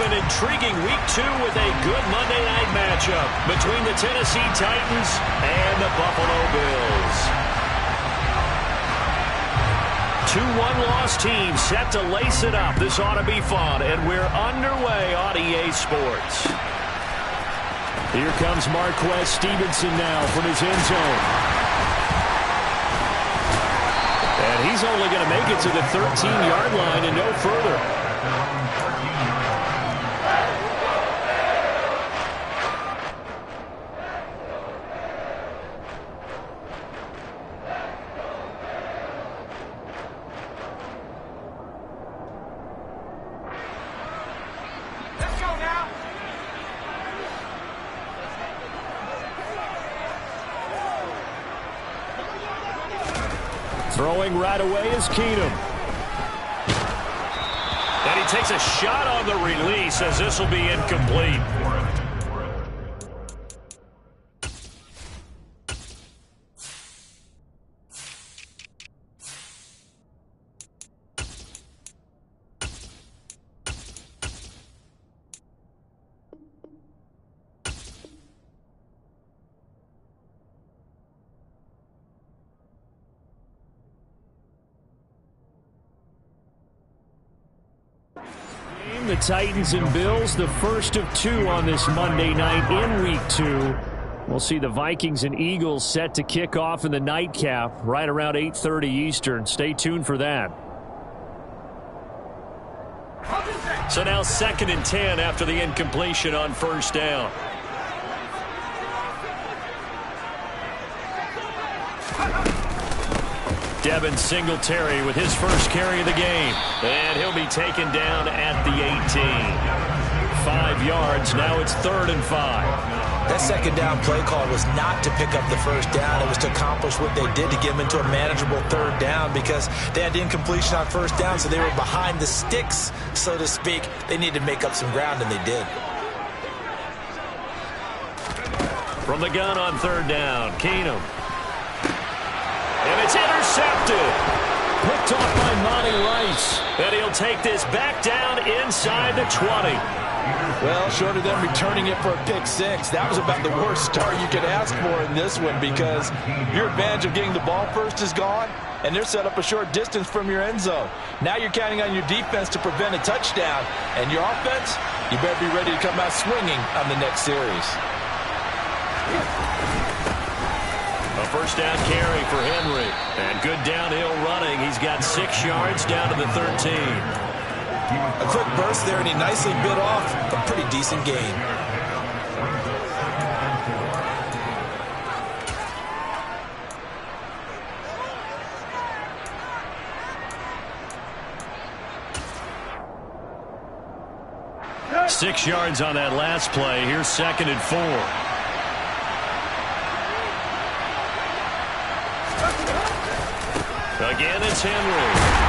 an intriguing Week 2 with a good Monday night matchup between the Tennessee Titans and the Buffalo Bills. Two one-loss teams set to lace it up. This ought to be fun, and we're underway on EA Sports. Here comes Marquez Stevenson now from his end zone. And he's only going to make it to the 13-yard line and no further. Throwing right away is Keenum. And he takes a shot on the release as this will be incomplete. The Titans and Bills, the first of two on this Monday night in Week 2. We'll see the Vikings and Eagles set to kick off in the nightcap right around 8:30 Eastern. Stay tuned for that. So now 2nd and 10 after the incompletion on first down. Devin Singletary with his first carry of the game. And he'll be taken down at the 18. 5 yards. Now it's 3rd and 5. That second down play call was not to pick up the first down. It was to accomplish what they did to get them into a manageable 3rd down because they had the incompletion on first down, so they were behind the sticks, so to speak. They needed to make up some ground, and they did. From the gun on 3rd down, Keenum. And it's intercepted. Picked off by Monty Rice. And he'll take this back down inside the 20. Well, short of them returning it for a pick 6, that was about the worst start you could ask for in this one because your advantage of getting the ball first is gone, and they're set up a short distance from your end zone. Now you're counting on your defense to prevent a touchdown, and your offense, you better be ready to come out swinging on the next series. A first down carry for Henry. And good downhill running. He's got 6 yards down to the 13. A quick burst there, and he nicely bit off a pretty decent gain. Six yards on that last play. Here's 2nd and 4. Again, it's Henry.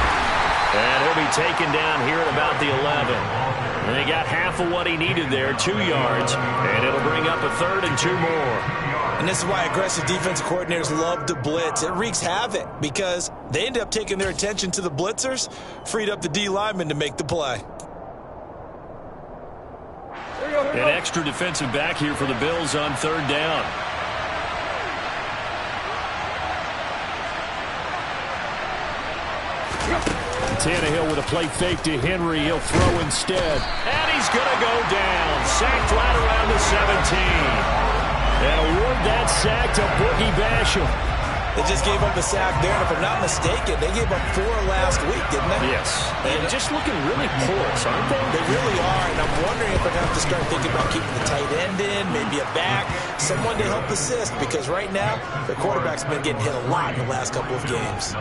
And he'll be taken down here at about the 11. And he got half of what he needed there, 2 yards. And it'll bring up a 3rd and 2 more. And this is why aggressive defensive coordinators love to blitz. It wreaks havoc because they end up taking their attention to the blitzers, freed up the D lineman to make the play. An extra defensive back here for the Bills on 3rd down. Tannehill with a play fake to Henry. He'll throw instead. And he's going to go down. Sacked right around the 17. And award that sack to Boogie Basham. They just gave up a sack there, and if I'm not mistaken, they gave up 4 last week, didn't they? Yes. And just looking really porous, aren't they? They really are, and I'm wondering if they're going to have to start thinking about keeping the tight end in, maybe a back, someone to help assist, because right now, their quarterback's been getting hit a lot in the last couple of games.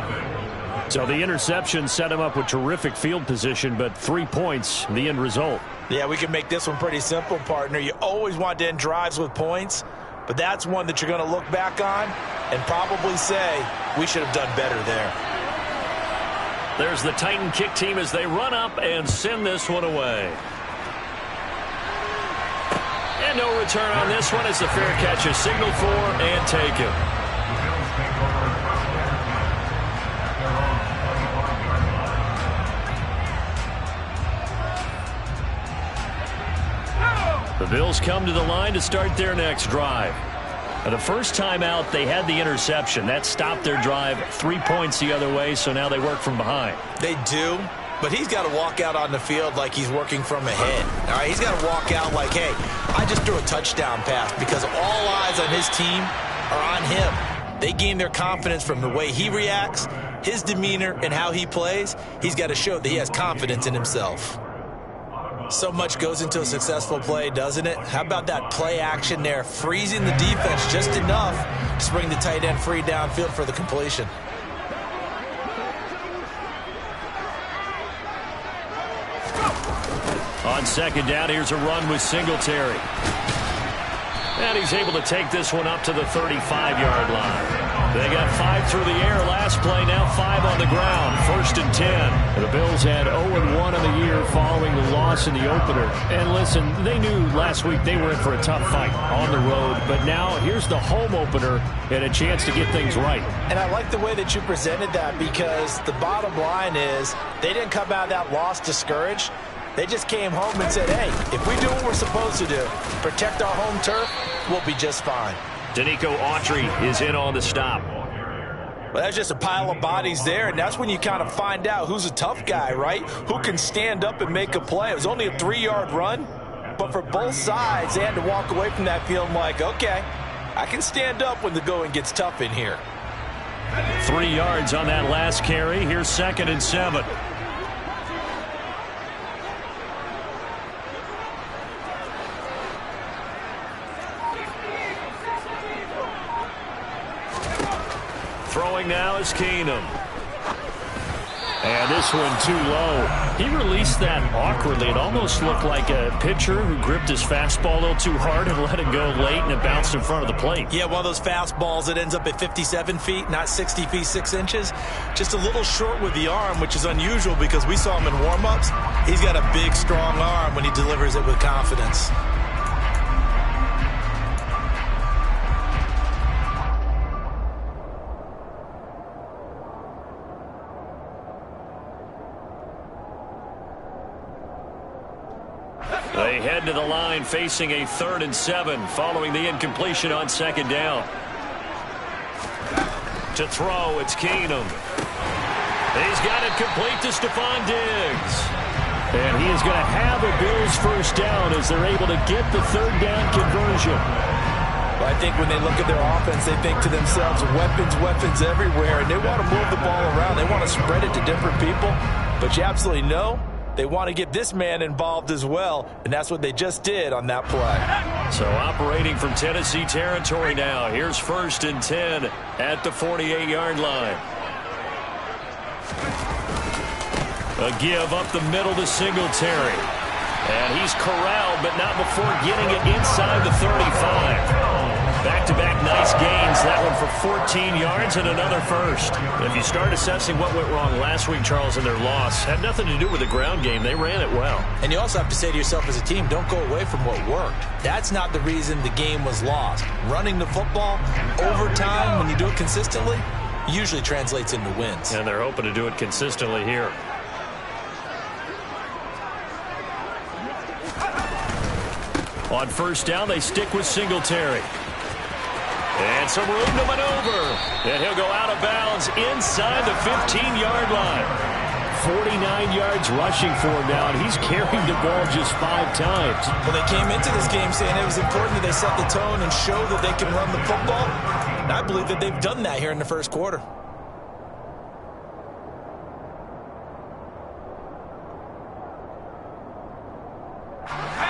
So the interception set him up with terrific field position, but 3 points, the end result. Yeah, we can make this one pretty simple, partner. You always want to end drives with points, but that's one that you're going to look back on and probably say, we should have done better there. There's the Titan kick team as they run up and send this one away. And no return on this one as the fair catch is signaled for and taken. The Bills come to the line to start their next drive. Now, the first time out, they had the interception. That stopped their drive 3 points the other way, so now they work from behind. They do, but he's got to walk out on the field like he's working from ahead. All right, he's got to walk out like, hey, I just threw a touchdown pass, because all eyes on his team are on him. They gain their confidence from the way he reacts, his demeanor, and how he plays. He's got to show that he has confidence in himself. So much goes into a successful play, doesn't it? How about that play action there, freezing the defense just enough to bring the tight end free downfield for the completion. On second down, here's a run with Singletary. And he's able to take this one up to the 35-yard line. They got 5 through the air last play, now 5 on the ground. 1st and 10. And the Bills had 0-1 on the year following the loss in the opener. And listen, they knew last week they were in for a tough fight on the road. But now here's the home opener and a chance to get things right. And I like the way that you presented that, because the bottom line is they didn't come out of that loss discouraged. They just came home and said, hey, if we do what we're supposed to do, protect our home turf, we'll be just fine. Danico Autry is in on the stop. Well, that's just a pile of bodies there, and that's when you kind of find out who's a tough guy, right? Who can stand up and make a play. It was only a 3-yard run, but for both sides, they had to walk away from that feeling like, okay, I can stand up when the going gets tough in here. 3 yards on that last carry. Here's 2nd and 7. Throwing now is Keenum. And this one too low. He released that awkwardly. It almost looked like a pitcher who gripped his fastball a little too hard and let it go late, and it bounced in front of the plate. Yeah, one of those fastballs that ends up at 57 feet, not 60 feet, 6 inches. Just a little short with the arm, which is unusual because we saw him in warm-ups. He's got a big, strong arm when he delivers it with confidence. They head to the line facing a 3rd and 7 following the incompletion on 2nd down. To throw, it's Keenum. He's got it complete to Stephon Diggs. And he is going to have a Bills 1st down as they're able to get the 3rd down conversion. Well, I think when they look at their offense, they think to themselves, weapons, weapons everywhere, and they want to move the ball around. They want to spread it to different people, but you absolutely know they want to get this man involved as well, and that's what they just did on that play. So operating from Tennessee territory now. Here's 1st and 10 at the 48-yard line. A give up the middle to Singletary. And he's corralled, but not before getting it inside the 35. Back-to-back nice gains. That one for 14 yards and another 1st. If you start assessing what went wrong last week, Charles, in their loss, had nothing to do with the ground game. They ran it well. And you also have to say to yourself as a team, don't go away from what worked. That's not the reason the game was lost. Running the football, overtime, when you do it consistently, usually translates into wins. And they're hoping to do it consistently here. On 1st down, they stick with Singletary. And some room to maneuver. And he'll go out of bounds inside the 15-yard line. 49 yards rushing for him now, and he's carried the ball just 5 times. Well, they came into this game saying it was important that they set the tone and show that they can run the football. And I believe that they've done that here in the 1st quarter.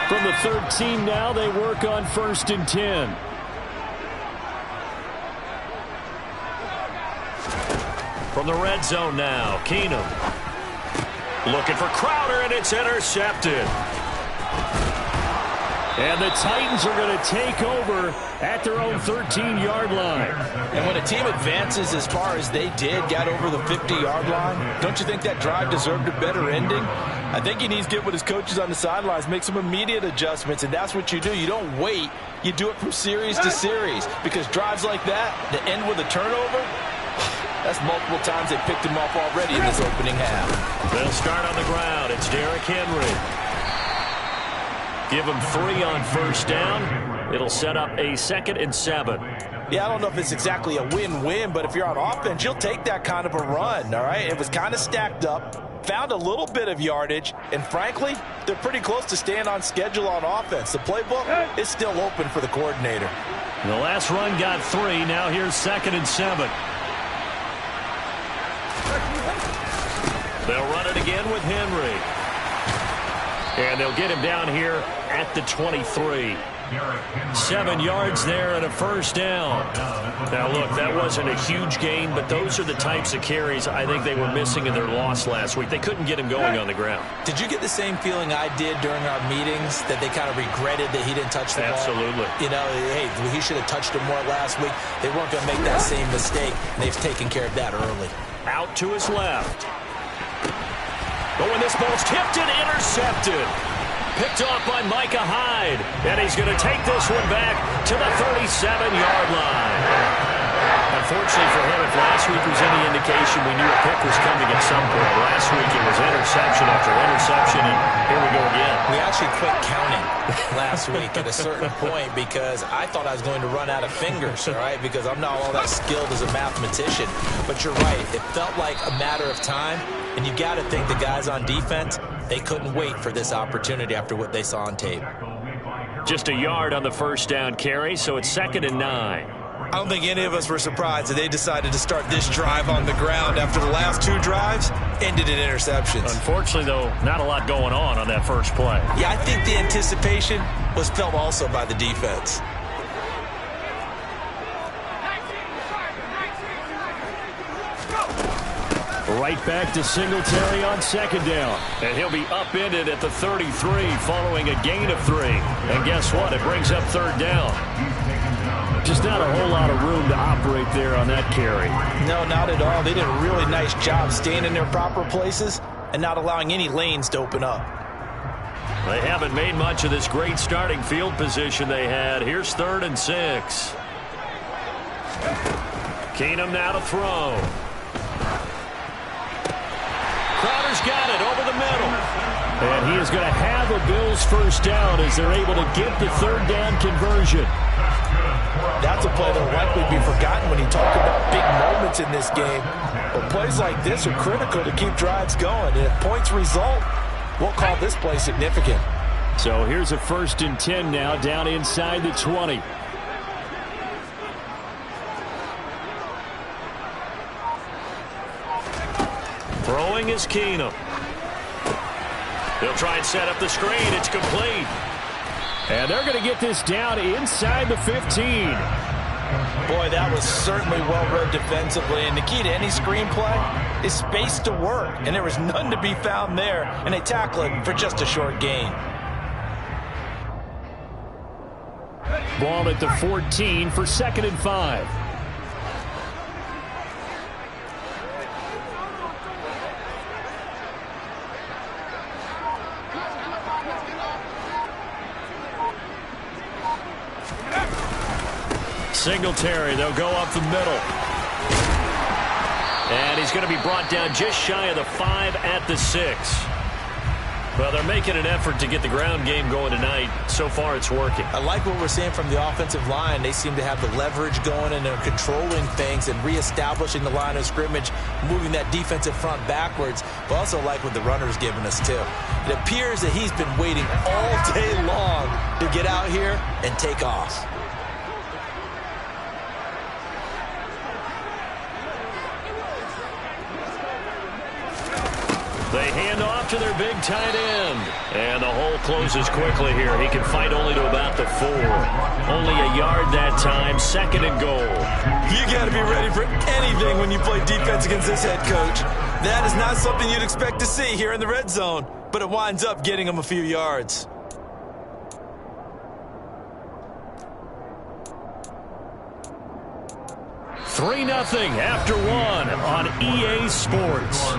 From the 13 now, they work on 1st and 10. From the red zone now, Keenum. Looking for Crowder, and it's intercepted. And the Titans are going to take over at their own 13-yard line. And when a team advances as far as they did, got over the 50-yard line, don't you think that drive deserved a better ending? I think he needs to get with his coaches on the sidelines, make some immediate adjustments, and that's what you do. You don't wait. You do it from series to series, because drives like that that end with a turnover, that's multiple times they picked him off already in this opening half. They'll start on the ground. It's Derrick Henry. Give him 3 on first down. It'll set up a 2nd and 7. Yeah, I don't know if it's exactly a win-win, but if you're on offense, you'll take that kind of a run, all right? It was kind of stacked up, found a little bit of yardage, and frankly, they're pretty close to staying on schedule on offense. The playbook is still open for the coordinator. The last run got 3. Now here's 2nd and 7. They'll run it again with Henry. And they'll get him down here at the 23. 7 yards there and a first down. Now, look, that wasn't a huge gain, but those are the types of carries I think they were missing in their loss last week. They couldn't get him going on the ground. Did you get the same feeling I did during our meetings, that they kind of regretted that he didn't touch the ball? Absolutely. You know, hey, he should have touched him more last week. They weren't going to make that same mistake, and they've taken care of that early. Out to his left. But when this ball's tipped and intercepted. Picked off by Micah Hyde. And he's going to take this one back to the 37-yard line. Unfortunately for him, if last week was any indication, we knew a pick was coming at some point. Last week it was interception after interception, and here we go again. We actually quit counting last week at a certain point because I thought I was going to run out of fingers, all right, because I'm not all that skilled as a mathematician. But you're right. It felt like a matter of time, and you got to think the guys on defense, they couldn't wait for this opportunity after what they saw on tape. Just a yard on the first down carry, so it's 2nd and 9. I don't think any of us were surprised that they decided to start this drive on the ground after the last 2 drives ended in interceptions. Unfortunately, though, not a lot going on that first play. Yeah, I think the anticipation was felt also by the defense. Right back to Singletary on 2nd down. And he'll be upended at the 33 following a gain of 3. And guess what? It brings up 3rd down. Just not a whole lot of room to operate there on that carry. No, not at all. They did a really nice job staying in their proper places and not allowing any lanes to open up. They haven't made much of this great starting field position they had. Here's 3rd and 6. Keenum now to throw. Crowder's got it over the middle. And he is going to have a Bills first down as they're able to get the 3rd down conversion. That's a play that will likely be forgotten when you talk about big moments in this game. But plays like this are critical to keep drives going. And if points result, we'll call this play significant. So here's a 1st and 10 now down inside the 20. Throwing is Keenum. They'll try and set up the screen. It's complete. And they're going to get this down inside the 15. Boy, that was certainly well-read defensively. And the key to any screenplay is space to work. And there was none to be found there. And they tackle it for just a short gain. Ball at the 14 for 2nd and 5. Singletary, they'll go up the middle. And he's going to be brought down just shy of the 5 at the 6. Well, they're making an effort to get the ground game going tonight. So far, it's working. I like what we're seeing from the offensive line. They seem to have the leverage going, and they're controlling things and reestablishing the line of scrimmage, moving that defensive front backwards. But also like what the runner's giving us, too. It appears that he's been waiting all day long to get out here and take off. They hand off to their big tight end. And the hole closes quickly here. He can fight only to about the 4. Only a yard that time. 2nd and goal. You got to be ready for anything when you play defense against this head coach. That is not something you'd expect to see here in the red zone. But it winds up getting him a few yards. Three 0 after 1 on EA Sports.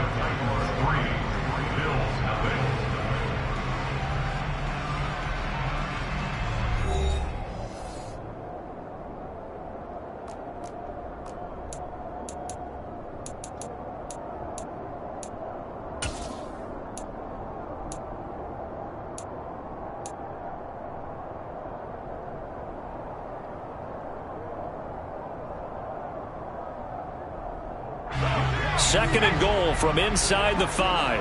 Second and goal from inside the 5.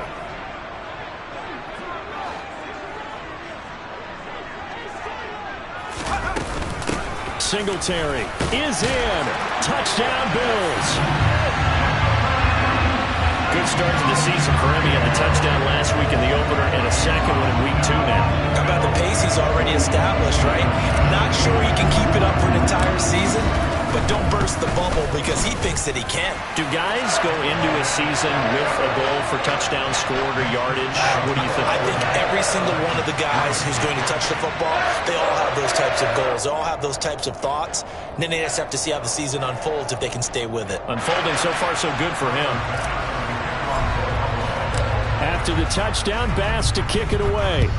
Singletary is in. Touchdown, Bills. Good start to the season for him. He had the touchdown last week in the opener and a second one in week 2 now. How about the pace he's already established, right? Not sure he can keep it up for an entire season, but don't burst the bubble because he thinks that he can. Do guys go into a season with a goal for touchdown scored or yardage? What do you think? I think every single one of the guys who's going to touch the football, they all have those types of goals. They all have those types of thoughts. And then they just have to see how the season unfolds if they can stay with it. Unfolding so far so good for him. After the touchdown, Bass to kick it away.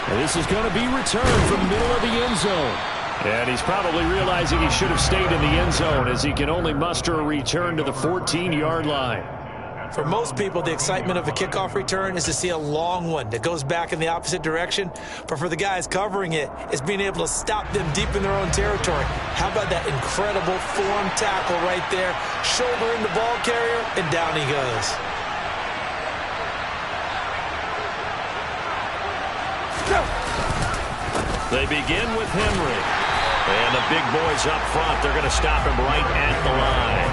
And this is going to be returned from the middle of the end zone. And he's probably realizing he should have stayed in the end zone as he can only muster a return to the 14-yard line. For most people, the excitement of a kickoff return is to see a long one that goes back in the opposite direction. But for the guys covering it, it's being able to stop them deep in their own territory. How about that incredible form tackle right there? Shoulder in the ball carrier, and down he goes. They begin with Henry. And the big boys up front, they're going to stop him right at the line.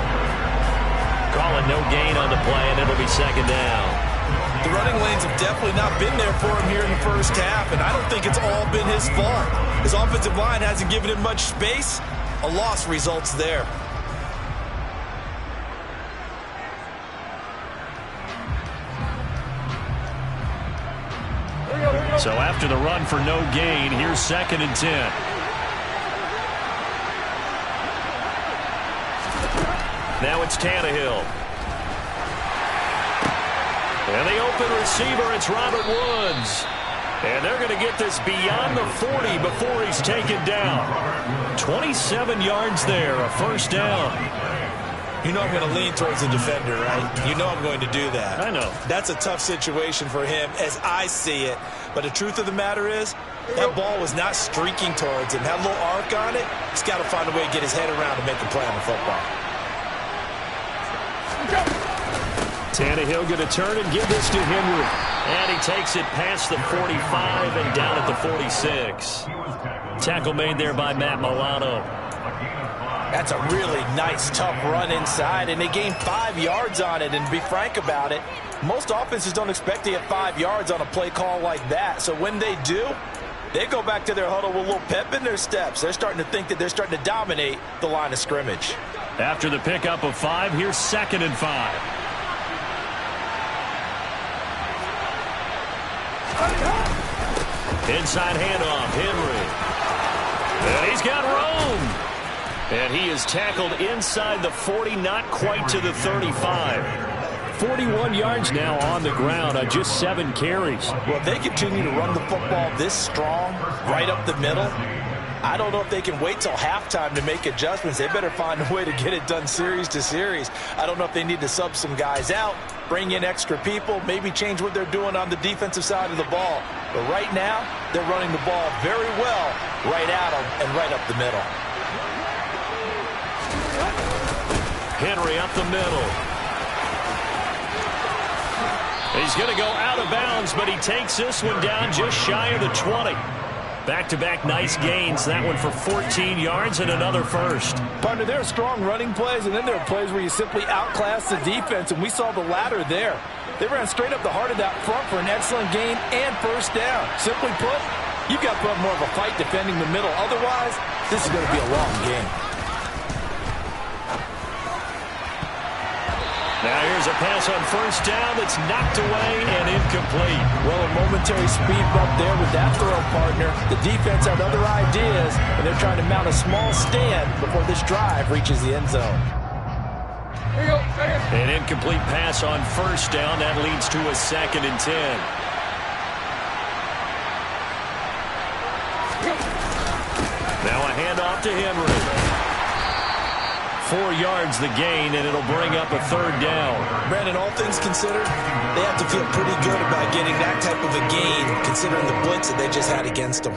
Calling no gain on the play, and it'll be second down. The running lanes have definitely not been there for him here in the first half, and I don't think it's all been his fault. His offensive line hasn't given him much space. A loss results there. So after the run for no gain, here's second and 10. Now it's Tannehill. And the open receiver, it's Robert Woods. And they're going to get this beyond the 40 before he's taken down. 27 yards there, a first down. You know I'm going to lean towards the defender, right? You know I'm going to do that. I know. That's a tough situation for him as I see it. But the truth of the matter is, that ball was not streaking towards him. Had a little arc on it. He's got to find a way to get his head around to make a play on the football. Tannehill going to turn and give this to Henry. And he takes it past the 45 and down at the 46. Tackle made there by Matt Milano. That's a really nice, tough run inside, and they gained 5 yards on it. And to be frank about it, most offenses don't expect to get 5 yards on a play call like that. So when they do, they go back to their huddle with a little pep in their steps. They're starting to think that they're starting to dominate the line of scrimmage. After the pickup of 5, here's second and 5. Inside handoff, Henry. And he's got room. And he is tackled inside the 40, not quite to the 35. 41 yards now on the ground on just 7 carries. Well, if they continue to run the football this strong, right up the middle, I don't know if they can wait till halftime to make adjustments. They better find a way to get it done series to series. I don't know if they need to sub some guys out, bring in extra people, maybe change what they're doing on the defensive side of the ball. But right now, they're running the ball very well right at them and right up the middle. Henry up the middle. He's going to go out of bounds, but he takes this one down just shy of the 20. Back-to-back nice gains. That one for 14 yards and another first. Partner, there are strong running plays, and then there are plays where you simply outclass the defense, and we saw the latter there. They ran straight up the heart of that front for an excellent gain and first down. Simply put, you've got to put up more of a fight defending the middle. Otherwise, this is going to be a long game. Now here's a pass on first down that's knocked away and incomplete. Well, a momentary speed bump there with that throw, partner. The defense had other ideas, and they're trying to mount a small stand before this drive reaches the end zone. An incomplete pass on first down. That leads to a second and 10. Now a handoff to Henry. 4 yards the gain, and it'll bring up a third down. Brandon, all things considered, they have to feel pretty good about getting that type of a gain, considering the blitz that they just had against them.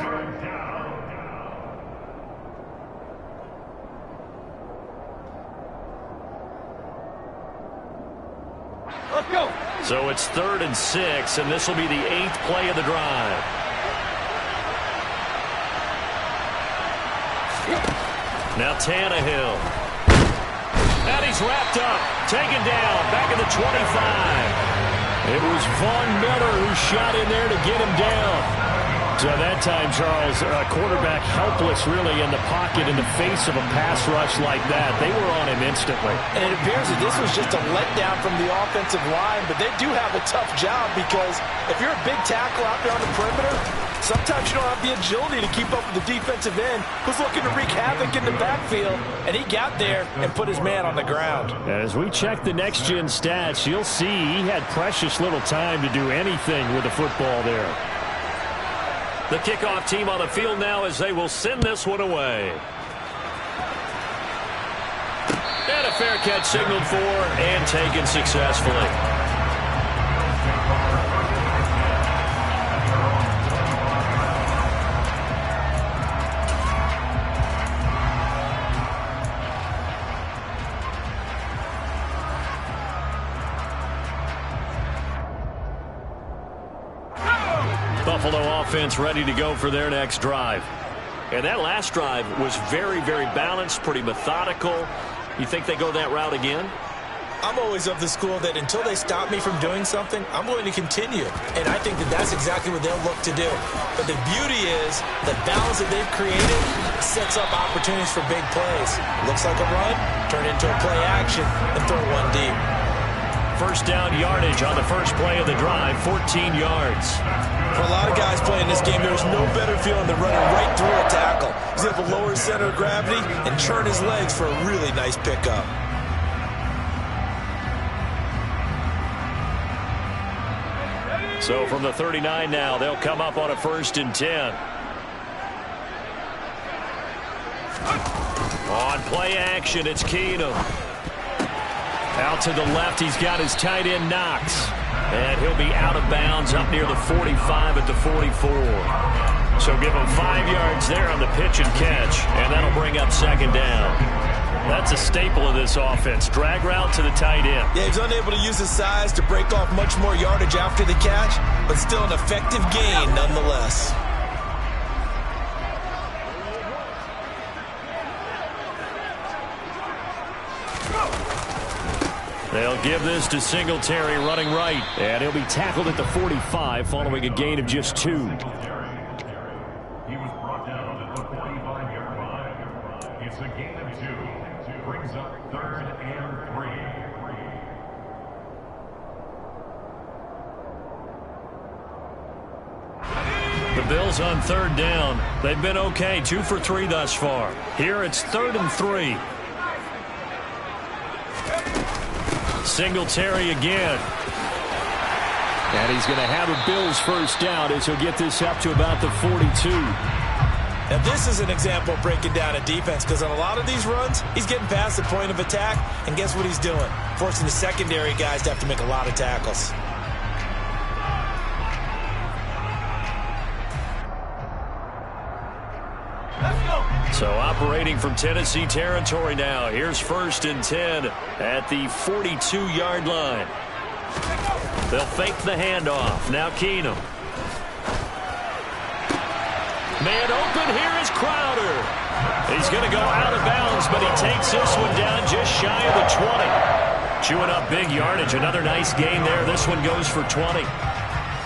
So it's 3rd and 6, and this will be the 8th play of the drive. Now Tannehill. And he's wrapped up, taken down, back at the 25. It was Von Miller who shot in there to get him down. So that time, Charles, quarterback helpless really in the pocket in the face of a pass rush like that. They were on him instantly. And it appears that this was just a letdown from the offensive line, but they do have a tough job because if you're a big tackle out there on the perimeter, sometimes you don't have the agility to keep up with the defensive end who's looking to wreak havoc in the backfield, and he got there and put his man on the ground. As we check the next-gen stats, you'll see he had precious little time to do anything with the football there. The kickoff team on the field now as they will send this one away. And a fair catch signaled for and taken successfully. Buffalo offense ready to go for their next drive. And that last drive was very, very balanced, pretty methodical. You think they go that route again? I'm always of the school that until they stop me from doing something, I'm going to continue. And I think that that's exactly what they'll look to do. But the beauty is the balance that they've created sets up opportunities for big plays. Looks like a run, turn into a play action, and throw one deep. First down yardage on the first play of the drive, 14 yards. For a lot of guys playing this game, there's no better feeling than running right through a tackle. He's able to lower his center of gravity and churn his legs for a really nice pickup. So from the 39 now, they'll come up on a 1st and 10. On play action, it's Keenum. Out to the left, he's got his tight end Knox. And he'll be out of bounds up near the 45 at the 44. So give him 5 yards there on the pitch and catch. And that'll bring up 2nd down. That's a staple of this offense. Drag route to the tight end. Yeah, he's unable to use his size to break off much more yardage after the catch, but still an effective gain nonetheless. They'll give this to Singletary running right. And he'll be tackled at the 45 following a gain of just 2. He was brought down at the 45-yard line. It's a gain of 2. Brings up 3rd and 3. The Bills on 3rd down. They've been okay, 2 for 3 thus far. Here it's 3rd and 3. Singletary again. And he's going to have a Bills first down as he'll get this up to about the 42. Now this is an example of breaking down a defense, because on a lot of these runs, he's getting past the point of attack, and guess what he's doing? Forcing the secondary guys to have to make a lot of tackles. So operating from Tennessee territory now. Here's 1st and 10 at the 42-yard line. They'll fake the handoff. Now Keenum. Man open, here is Crowder. He's going to go out of bounds, but he takes this one down just shy of the 20. Chewing up big yardage. Another nice gain there. This one goes for 20.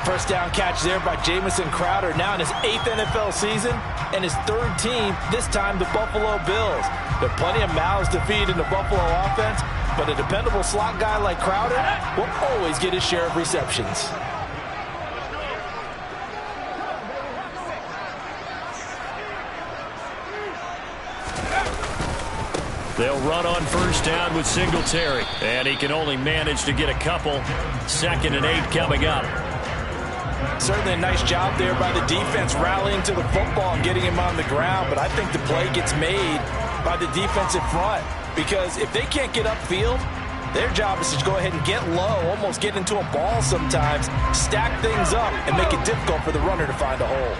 First down catch there by Jamison Crowder, now in his 8th NFL season and his 3rd team, this time the Buffalo Bills. There are plenty of mouths to feed in the Buffalo offense, but a dependable slot guy like Crowder will always get his share of receptions. They'll run on first down with Singletary, and he can only manage to get a couple. 2nd and 8 coming up. Certainly a nice job there by the defense rallying to the football and getting him on the ground, but I think the play gets made by the defensive front, because if they can't get upfield, their job is to go ahead and get low, almost get into a ball sometimes, stack things up, and make it difficult for the runner to find a hole.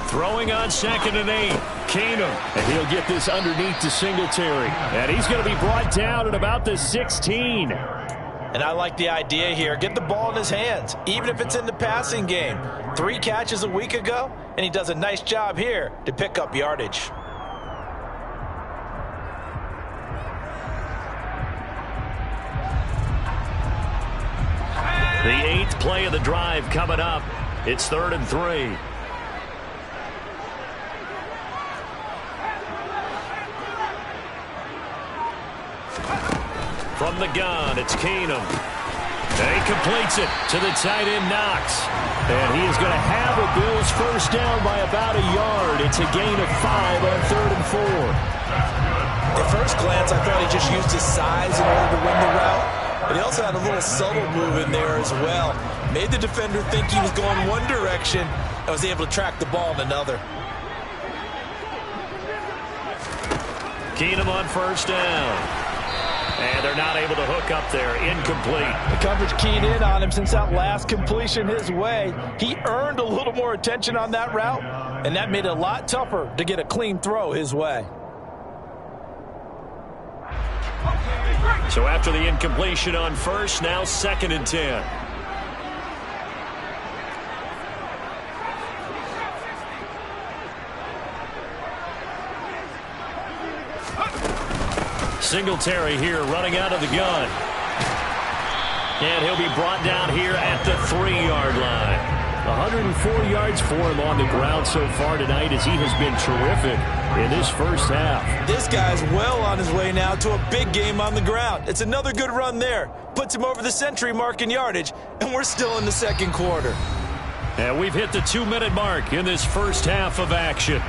Throwing on 2nd and 8. Keenum, and he'll get this underneath to Singletary. And he's going to be brought down at about the 16. And I like the idea here. Get the ball in his hands, even if it's in the passing game. 3 catches a week ago, and he does a nice job here to pick up yardage. The 8th play of the drive coming up. It's 3rd and 3. From the gun, it's Keenum. And he completes it to the tight end, Knox. And he is going to have a Bills first down by about a yard. It's a gain of 5 on 3rd and 4. At first glance, I thought he just used his size in order to win the route. But he also had a little subtle move in there as well. Made the defender think he was going one direction and was able to track the ball in another. Keenum on first down. And they're not able to hook up there. Incomplete. The coverage keyed in on him since that last completion his way. He earned a little more attention on that route, and that made it a lot tougher to get a clean throw his way. So after the incompletion on first, now 2nd and 10. Singletary here running out of the gun. And he'll be brought down here at the 3-yard line. 104 yards for him on the ground so far tonight as he has been terrific in this first half. This guy's well on his way now to a big game on the ground. It's another good run there. Puts him over the century mark in yardage, and we're still in the 2nd quarter. And we've hit the 2-minute mark in this first half of action.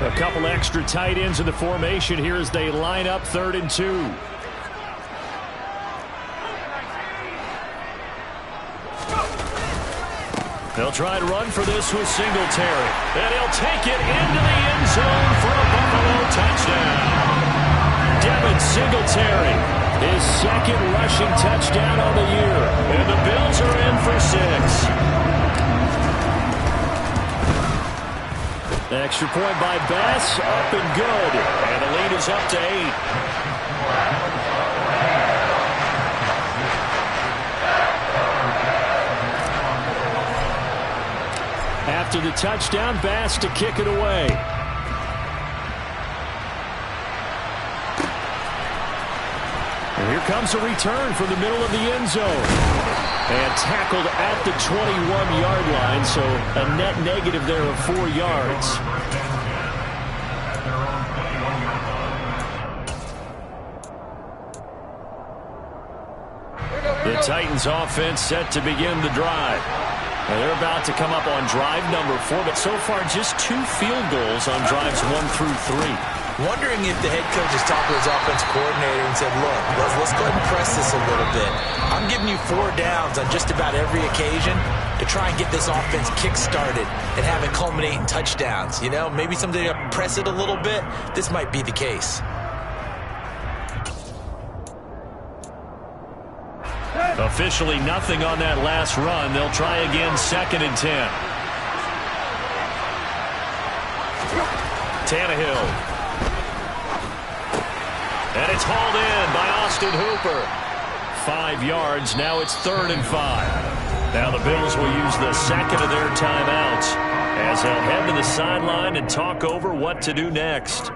A couple extra tight ends in the formation here as they line up 3rd and 2. They'll try to run for this with Singletary. And he'll take it into the end zone for a Buffalo touchdown. Devin Singletary, his 2nd rushing touchdown on the year. And the Bills are in for 6. Extra point by Bass, up and good. And the lead is up to 8. After the touchdown, Bass to kick it away. And here comes a return from the middle of the end zone. And tackled at the 21-yard line, so a net negative there of 4 yards. The Titans offense set to begin the drive. And they're about to come up on drive number 4, but so far just 2 field goals on drives 1 through 3. Wondering if the head coach has talked to his offense coordinator and said, look, let's go ahead and press this a little bit. I'm giving you 4 downs on just about every occasion to try and get this offense kick-started and have it culminate in touchdowns. You know, maybe someday to press it a little bit. This might be the case. Officially nothing on that last run. They'll try again 2nd and 10. Tannehill. And it's hauled in by Austin Hooper. 5 yards. Now it's 3rd and 5. Now the Bills will use the 2nd of their timeouts as they'll head to the sideline and talk over what to do next.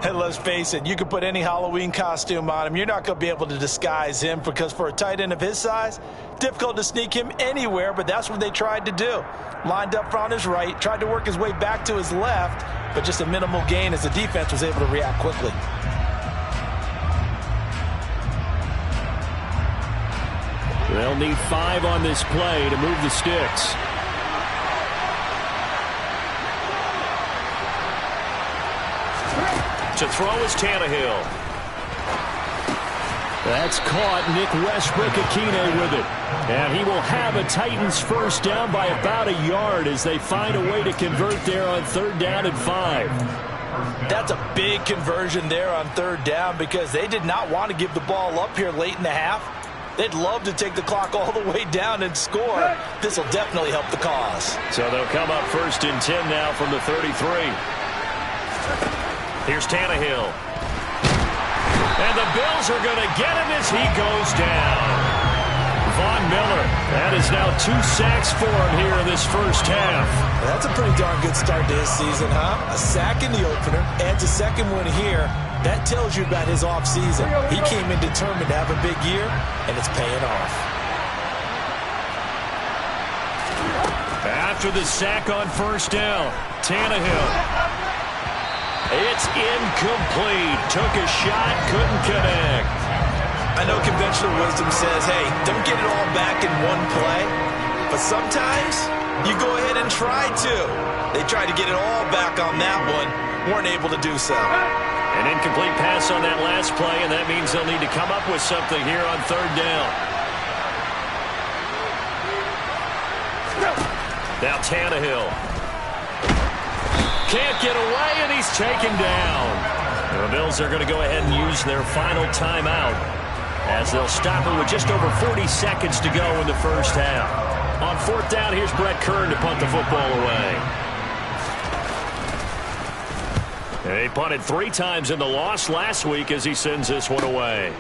And let's face it, you can put any Halloween costume on him. You're not going to be able to disguise him because for a tight end of his size, difficult to sneak him anywhere, but that's what they tried to do. Lined up on his right, tried to work his way back to his left, but just a minimal gain as the defense was able to react quickly. They'll need 5 on this play to move the sticks. To throw is Tannehill. That's caught. Nick Westbrook-Akine with it. And he will have a Titans first down by about a yard as they find a way to convert there on 3rd down and 5. That's a big conversion there on third down because they did not want to give the ball up here late in the half. They'd love to take the clock all the way down and score. This will definitely help the cause. So they'll come up 1st and 10 now from the 33. Here's Tannehill. And the Bills are going to get him as he goes down. Von Miller, that is now 2 sacks for him here in this first half. That's a pretty darn good start to his season, huh? A sack in the opener, adds a second one here. That tells you about his offseason. He came in determined to have a big year, and it's paying off. After the sack on 1st down, Tannehill. It's incomplete. Took a shot, couldn't connect. I know conventional wisdom says, hey, don't get it all back in one play. But sometimes you go ahead and try to. They tried to get it all back on that one. Weren't able to do so. An incomplete pass on that last play, and that means they'll need to come up with something here on 3rd down. Now Tannehill. Can't get away, and he's taken down. The Bills are going to go ahead and use their final timeout as they'll stop it with just over 40 seconds to go in the first half. On 4th down, here's Brett Kern to punt the football away. He punted 3 times in the loss last week as he sends this one away.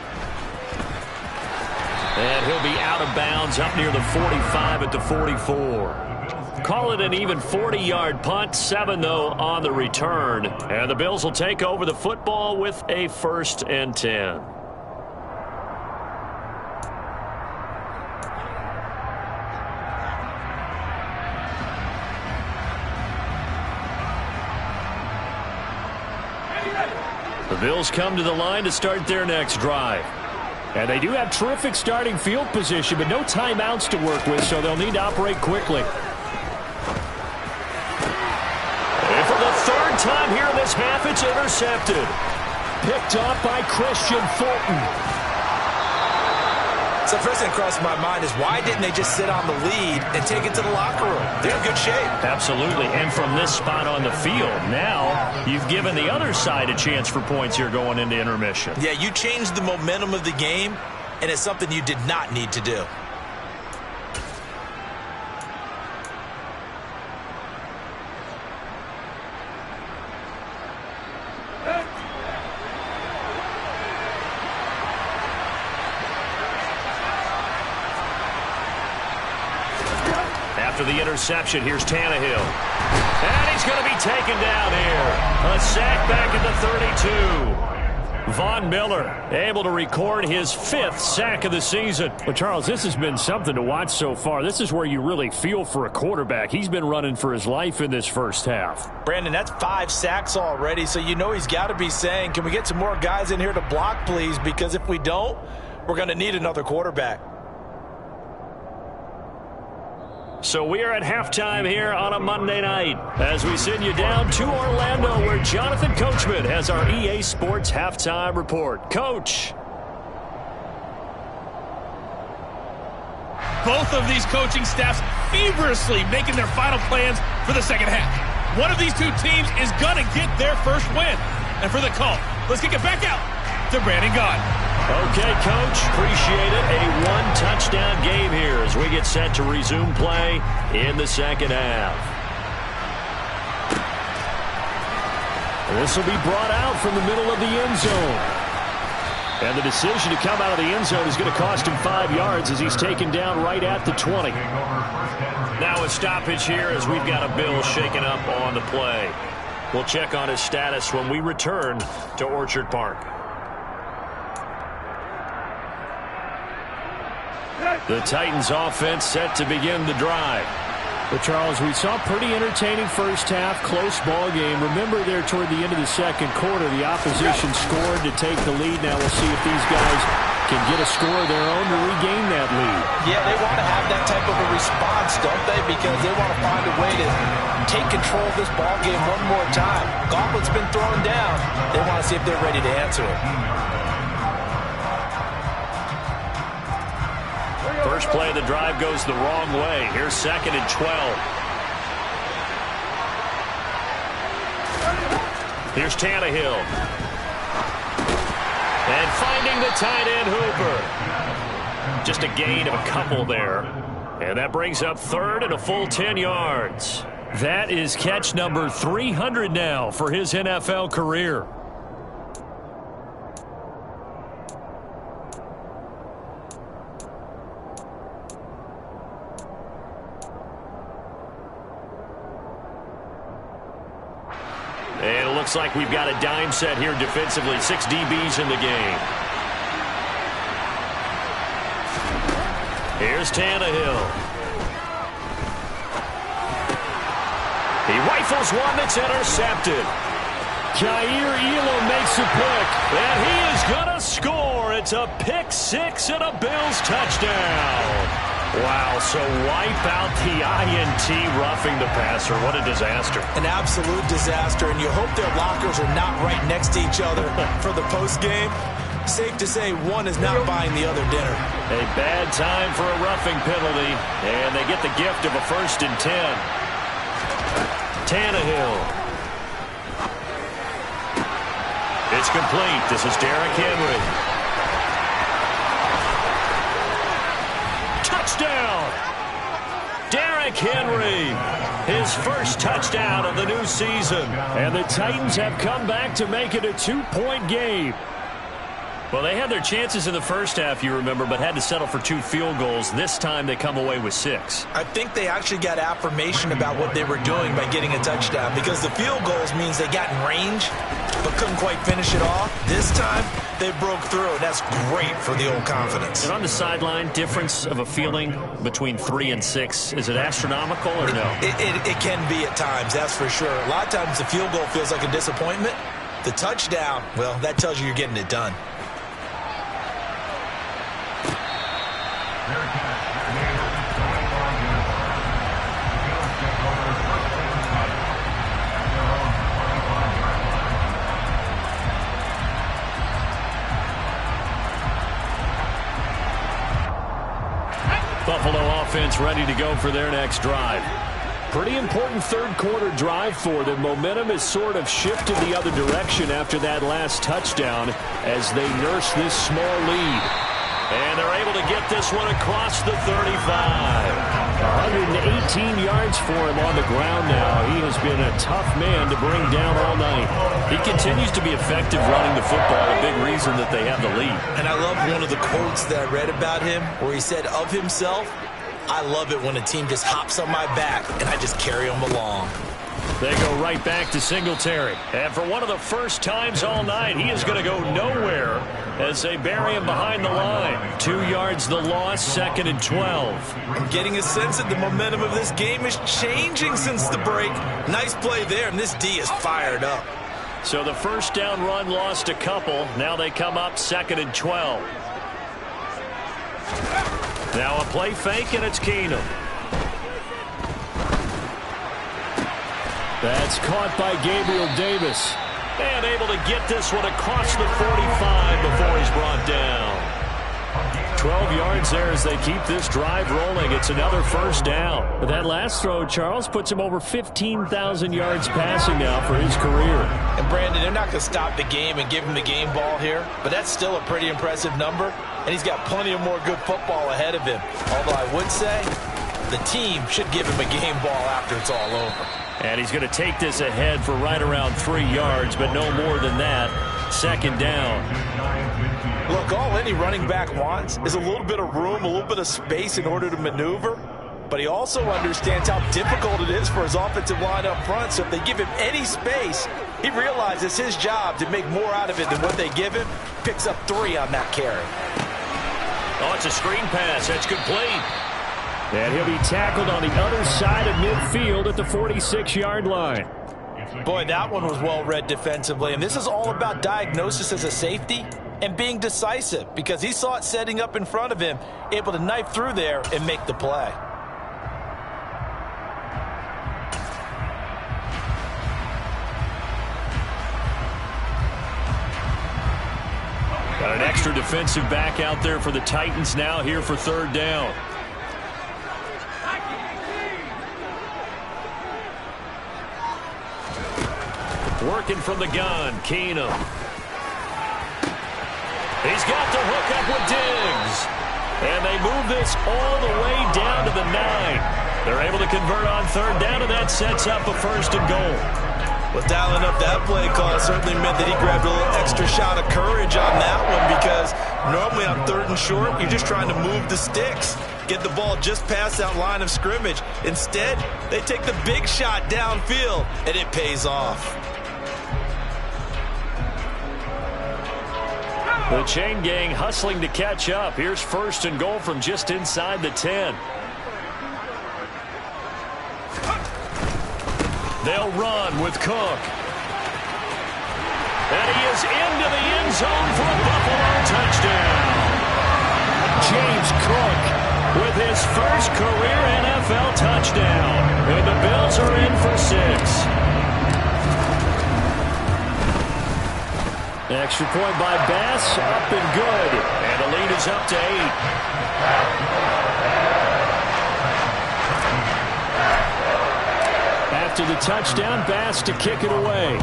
And he'll be out of bounds up near the 45 at the 44. Call it an even 40-yard punt, 7 though on the return. And the Bills will take over the football with a 1st and 10. The Bills come to the line to start their next drive. And they do have terrific starting field position, but no timeouts to work with, so they'll need to operate quickly. And for the 3rd time here in this half, it's intercepted. Picked off by Christian Fulton. So first thing across my mind is why didn't they just sit on the lead and take it to the locker room? They're in good shape. Absolutely. And from this spot on the field, now you've given the other side a chance for points here going into intermission. Yeah, you changed the momentum of the game, and it's something you did not need to do. After the interception, here's Tannehill. And he's going to be taken down here. A sack back at the 32. Von Miller able to record his 5th sack of the season. Well, Charles, this has been something to watch so far. This is where you really feel for a quarterback. He's been running for his life in this first half. Brandon, that's 5 sacks already, so you know he's got to be saying, can we get some more guys in here to block, please? Because if we don't, we're going to need another quarterback. So we are at halftime here on a Monday night as we send you down to Orlando where Jonathan Coachman has our EA Sports Halftime Report. Coach. Both of these coaching staffs feverishly making their final plans for the second half. One of these two teams is going to get their first win. And for the call, let's kick it back out to Brandon Gaudin. Okay, Coach. Appreciate it. A 1-touchdown game here as we get set to resume play in the second half. This will be brought out from the middle of the end zone. And the decision to come out of the end zone is going to cost him 5 yards as he's taken down right at the 20. Now a stoppage here as we've got a Bill shaken up on the play. We'll check on his status when we return to Orchard Park. The Titans offense set to begin the drive. But, Charles, we saw a pretty entertaining first half, close ball game. Remember there toward the end of the second quarter, the opposition scored to take the lead. Now we'll see if these guys can get a score of their own to regain that lead. Yeah, they want to have that type of a response, don't they? Because they want to find a way to take control of this ball game one more time. Gauntlet's been thrown down. They want to see if they're ready to answer it. First play of the drive goes the wrong way. Here's 2nd and 12. Here's Tannehill. And finding the tight end Hooper. Just a gain of a couple there. And that brings up third and a full 10 yards. That is catch number 300 now for his NFL career. And it looks like we've got a dime set here defensively. 6 DBs in the game. Here's Tannehill. He rifles one that's intercepted. Jair Elam makes a pick, and he is going to score. It's a pick six and a Bills touchdown. Wow, so wipe out the INT roughing the passer. What a disaster. An absolute disaster, and you hope their lockers are not right next to each other for the postgame. Safe to say one is not buying the other dinner. A bad time for a roughing penalty, and they get the gift of a 1st and 10. Tannehill. It's complete. This is Derrick Henry. Touchdown! Derrick Henry, his first touchdown of the new season. And the Titans have come back to make it a 2-point game. Well, they had their chances in the first half, you remember, but had to settle for 2 field goals. This time they come away with 6. I think they actually got affirmation about what they were doing by getting a touchdown, because the field goals means they got in range but couldn't quite finish it off. This time they broke through, and that's great for the old confidence. And on the sideline, difference of a feeling between 3 and 6, is it astronomical or no? It can be at times, that's for sure. A lot of times the field goal feels like a disappointment. The touchdown, well, that tells you you're getting it done. Buffalo offense ready to go for their next drive. Pretty important third-quarter drive for them. Momentum has sort of shifted the other direction after that last touchdown as they nurse this small lead. And they're able to get this one across the 35. 118 yards for him on the ground now. He has been a tough man to bring down all night. He continues to be effective running the football, a big reason that they have the lead. And I love one of the quotes that I read about him where he said of himself, "I love it when a team just hops on my back and I just carry them along." They go right back to Singletary. And for one of the first times all night, he is going to go nowhere as they bury him behind the line. 2 yards the loss, 2nd and 12. I'm getting a sense that the momentum of this game is changing since the break. Nice play there, and this D is fired up. So the first down run lost a couple. Now they come up 2nd and 12. Now a play fake, and it's Keenum. That's caught by Gabriel Davis. And able to get this one across the 45 before he's brought down. 12 yards there as they keep this drive rolling. It's another first down. But that last throw, Charles, puts him over 15,000 yards passing now for his career. And Brandon, they're not going to stop the game and give him the game ball here, but that's still a pretty impressive number, and he's got plenty of more good football ahead of him. Although I would say the team should give him a game ball after it's all over. And he's going to take this ahead for right around 3 yards, but no more than that. 2nd down. Look, all any running back wants is a little bit of room, a little bit of space in order to maneuver. But he also understands how difficult it is for his offensive line up front. So if they give him any space, he realizes his job to make more out of it than what they give him. Picks up 3 on that carry. Oh, it's a screen pass. That's complete. And he'll be tackled on the other side of midfield at the 46-yard line. Boy, that one was well read defensively. And this is all about diagnosis as a safety and being decisive, because he saw it setting up in front of him, able to knife through there and make the play. Got an extra defensive back out there for the Titans now here for 3rd down. Working from the gun, Keenum. He's got the hook up with Diggs. And they move this all the way down to the 9. They're able to convert on third down, and that sets up a 1st and goal. Well, dialing up that play call certainly meant that he grabbed a little extra shot of courage on that one, because normally on 3rd and short, you're just trying to move the sticks, get the ball just past that line of scrimmage. Instead, they take the big shot downfield, and it pays off. The chain gang hustling to catch up. Here's 1st and goal from just inside the 10. They'll run with Cook. And he is into the end zone for a Buffalo touchdown. James Cook with his first career NFL touchdown. And the Bills are in for 6. Extra point by Bass, up and good. And the lead is up to 8. After the touchdown, Bass to kick it away.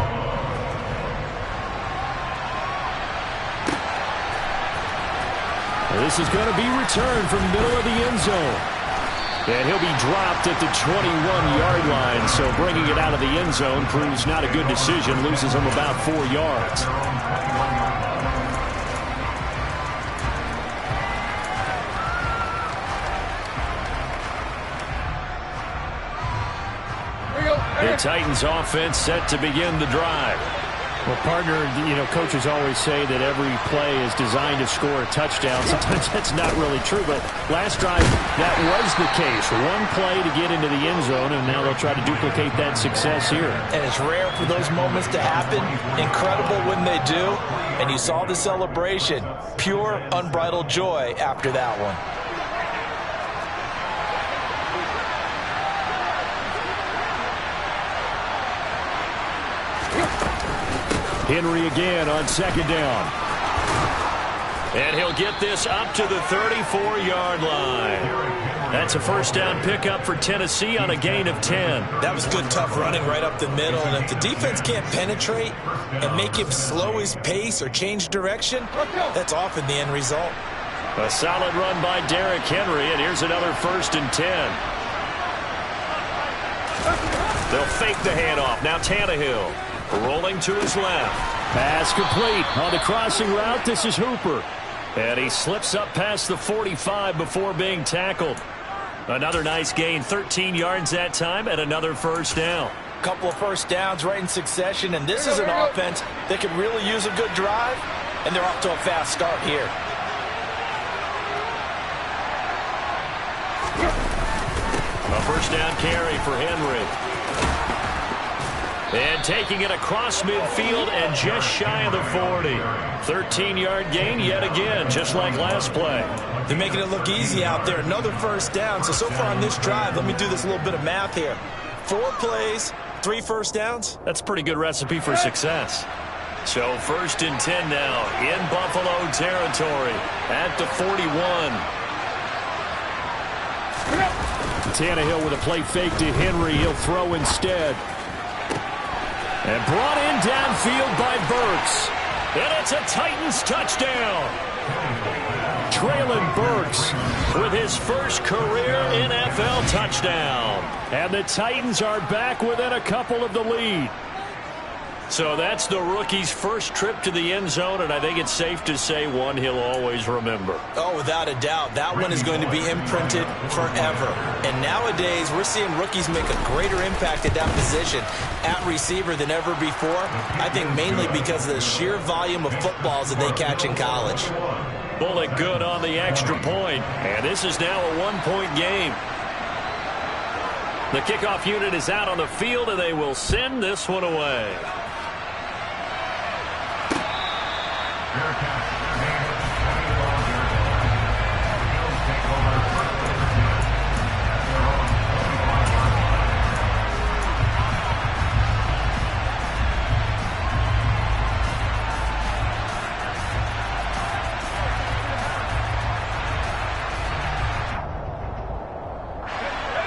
This is going to be returned from the middle of the end zone. And he'll be dropped at the 21-yard line, so bringing it out of the end zone proves not a good decision, loses him about 4 yards. The Titans offense set to begin the drive. Well, partner, coaches always say that every play is designed to score a touchdown. Sometimes that's not really true, but last drive, that was the case. One play to get into the end zone, and now they'll try to duplicate that success here. And it's rare for those moments to happen. Incredible when they do. And you saw the celebration. Pure, unbridled joy after that one. Henry again on 2nd down. And he'll get this up to the 34-yard line. That's a 1st down pickup for Tennessee on a gain of 10. That was good, tough running right up the middle. And if the defense can't penetrate and make him slow his pace or change direction, that's often the end result. A solid run by Derrick Henry, and here's another 1st and 10. They'll fake the handoff. Now Tannehill. Rolling to his left. Pass complete. On the crossing route, this is Hooper. And he slips up past the 45 before being tackled. Another nice gain. 13 yards that time and another 1st down. Couple of 1st downs right in succession, and this is an offense that could really use a good drive, and they're off to a fast start here. A 1st down carry for Henry. And taking it across midfield and just shy of the 40. 13-yard gain yet again, just like last play. They're making it look easy out there. Another 1st down. So far on this drive, let me do this little bit of math here. 4 plays, 3 1st downs. That's a pretty good recipe for success. So 1st and 10 now in Buffalo territory at the 41. Tannehill with a play fake to Henry. He'll throw instead. And brought in downfield by Burks. And it's a Titans touchdown. Traylon Burks with his first career NFL touchdown. And the Titans are back within a couple of the lead. So that's the rookie's first trip to the end zone, and I think it's safe to say one he'll always remember. Oh, without a doubt. That one is going to be imprinted forever. And nowadays, we're seeing rookies make a greater impact at that position at receiver than ever before. I think mainly because of the sheer volume of footballs that they catch in college. Bullock good on the extra point, and this is now a one-point game. The kickoff unit is out on the field, and they will send this one away.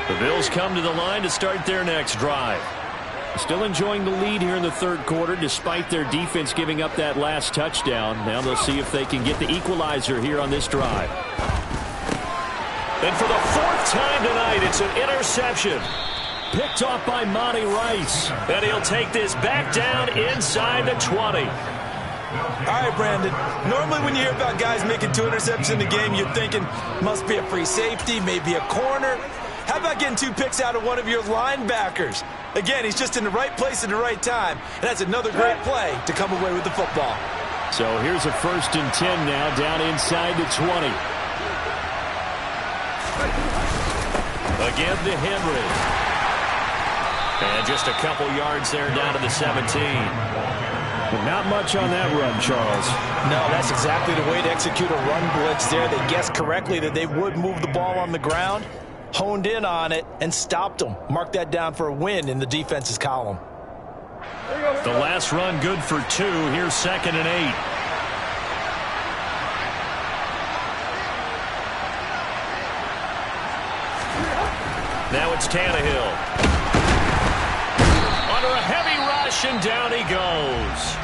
The Bills come to the line to start their next drive. Still enjoying the lead here in the third quarter despite their defense giving up that last touchdown. Now they'll see if they can get the equalizer here on this drive. And for the fourth time tonight, it's an interception. Picked off by Monty Rice. And he'll take this back down inside the 20. All right, Brandon. Normally when you hear about guys making 2 interceptions in the game, you're thinking must be a free safety, maybe a corner. How about getting 2 picks out of one of your linebackers? Again, he's just in the right place at the right time. And that's another great play to come away with the football. So here's a 1st and 10 now down inside the 20. Again to Henry. And just a couple yards there down to the 17. Well, not much on that run, Charles. No, that's exactly the way to execute a run blitz there. They guessed correctly that they would move the ball on the ground, honed in on it, and stopped them. Mark that down for a win in the defense's column. The last run good for 2. Here's 2nd and 8. Now it's Tannehill. Under a heavy rush, and down he goes.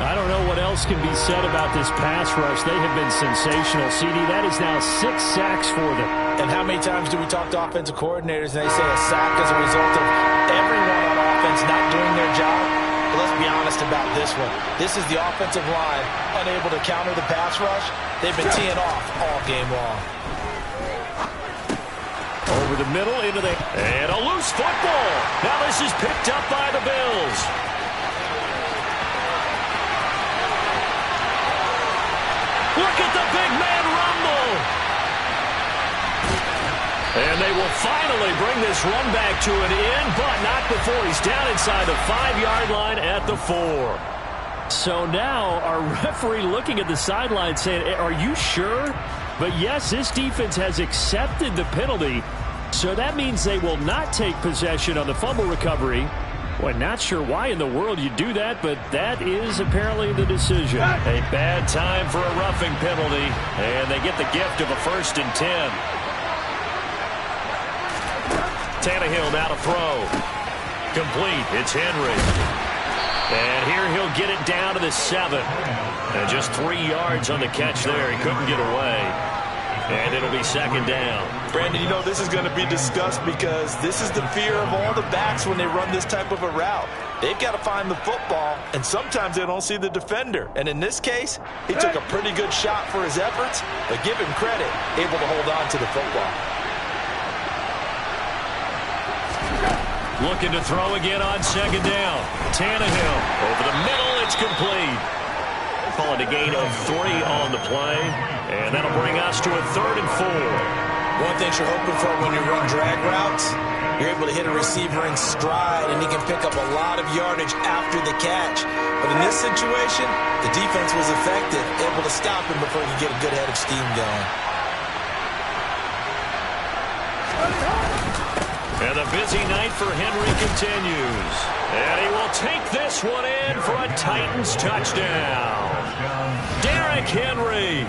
I don't know what else can be said about this pass rush. They have been sensational, CD. That is now 6 sacks for them. And how many times do we talk to offensive coordinators and they say a sack as a result of everyone on offense not doing their job? But let's be honest about this one. This is the offensive line unable to counter the pass rush. They've been teeing off all game long. Over the middle, into the... And a loose football. Now this is picked up by the Bills. Look at the big man rumble. And they will finally bring this run back to an end, but not before he's down inside the 5-yard line at the 4. So now our referee looking at the sideline saying, are you sure? But yes, this defense has accepted the penalty, so that means they will not take possession on the fumble recovery. Well, not sure why in the world you do that, but that is apparently the decision. A bad time for a roughing penalty, and they get the gift of a 1st and 10. Tannehill now to throw. Complete. It's Henry. And here he'll get it down to the 7. And just 3 yards on the catch there. He couldn't get away. And it'll be 2nd down. Brandon, you know this is going to be discussed because this is the fear of all the backs when they run this type of a route. They've got to find the football, and sometimes they don't see the defender. And in this case, he took a pretty good shot for his efforts, but give him credit, able to hold on to the football. Looking to throw again on 2nd down. Tannehill over the middle. It's complete. Call it a gain of 3 on the play. And that'll bring us to a 3rd and 4. One thing you're hoping for when you run drag routes, you're able to hit a receiver in stride, and he can pick up a lot of yardage after the catch. But in this situation, the defense was effective, able to stop him before he could get a good head of steam going. And the busy night for Henry continues. And he will take this one in for a Titans touchdown. Derrick Henry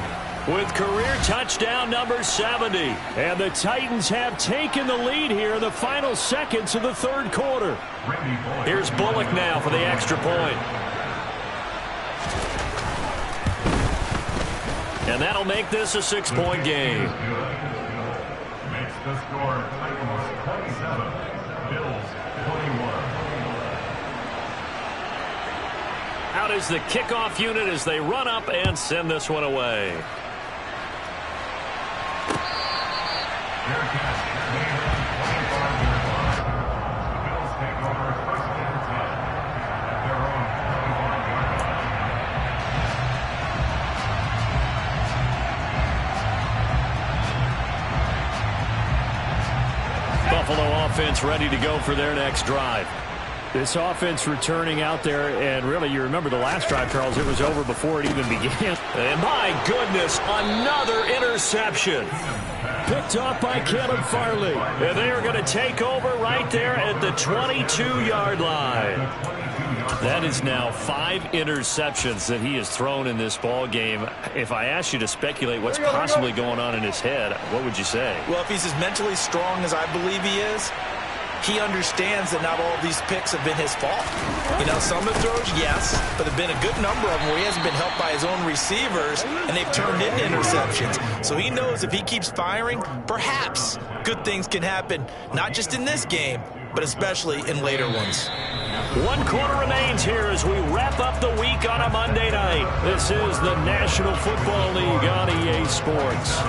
with career touchdown number 70. And the Titans have taken the lead here in the final seconds of the third quarter. Here's Bullock now for the extra point. And that'll make this a 6-point game. Makes the score Titans 27, Bills 21. Out is the kickoff unit as they run up and send this one away. Buffalo offense ready to go for their next drive. This offense returning out there, and really, you remember the last drive, Charles, it was over before it even began. And my goodness, another interception. Picked off by Caleb Farley. And they are going to take over right there at the 22-yard line. That is now 5 interceptions that he has thrown in this ball game. If I asked you to speculate what's possibly going on in his head, what would you say? Well, if he's as mentally strong as I believe he is, he understands that not all of these picks have been his fault. You know, some of the throws, yes, but there have been a good number of them where he hasn't been helped by his own receivers, and they've turned into interceptions. So he knows if he keeps firing, perhaps good things can happen, not just in this game, but especially in later ones. 1 quarter remains here as we wrap up the week on a Monday night. This is the National Football League on EA Sports.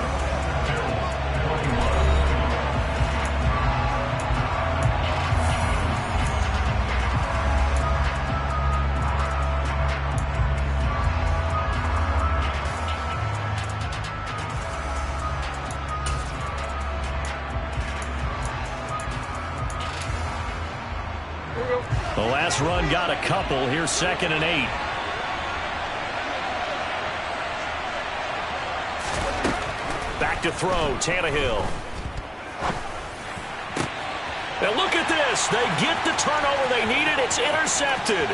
The last run got a couple. Here's 2nd and 8. Back to throw, Tannehill. And look at this. They get the turnover they needed. It's intercepted.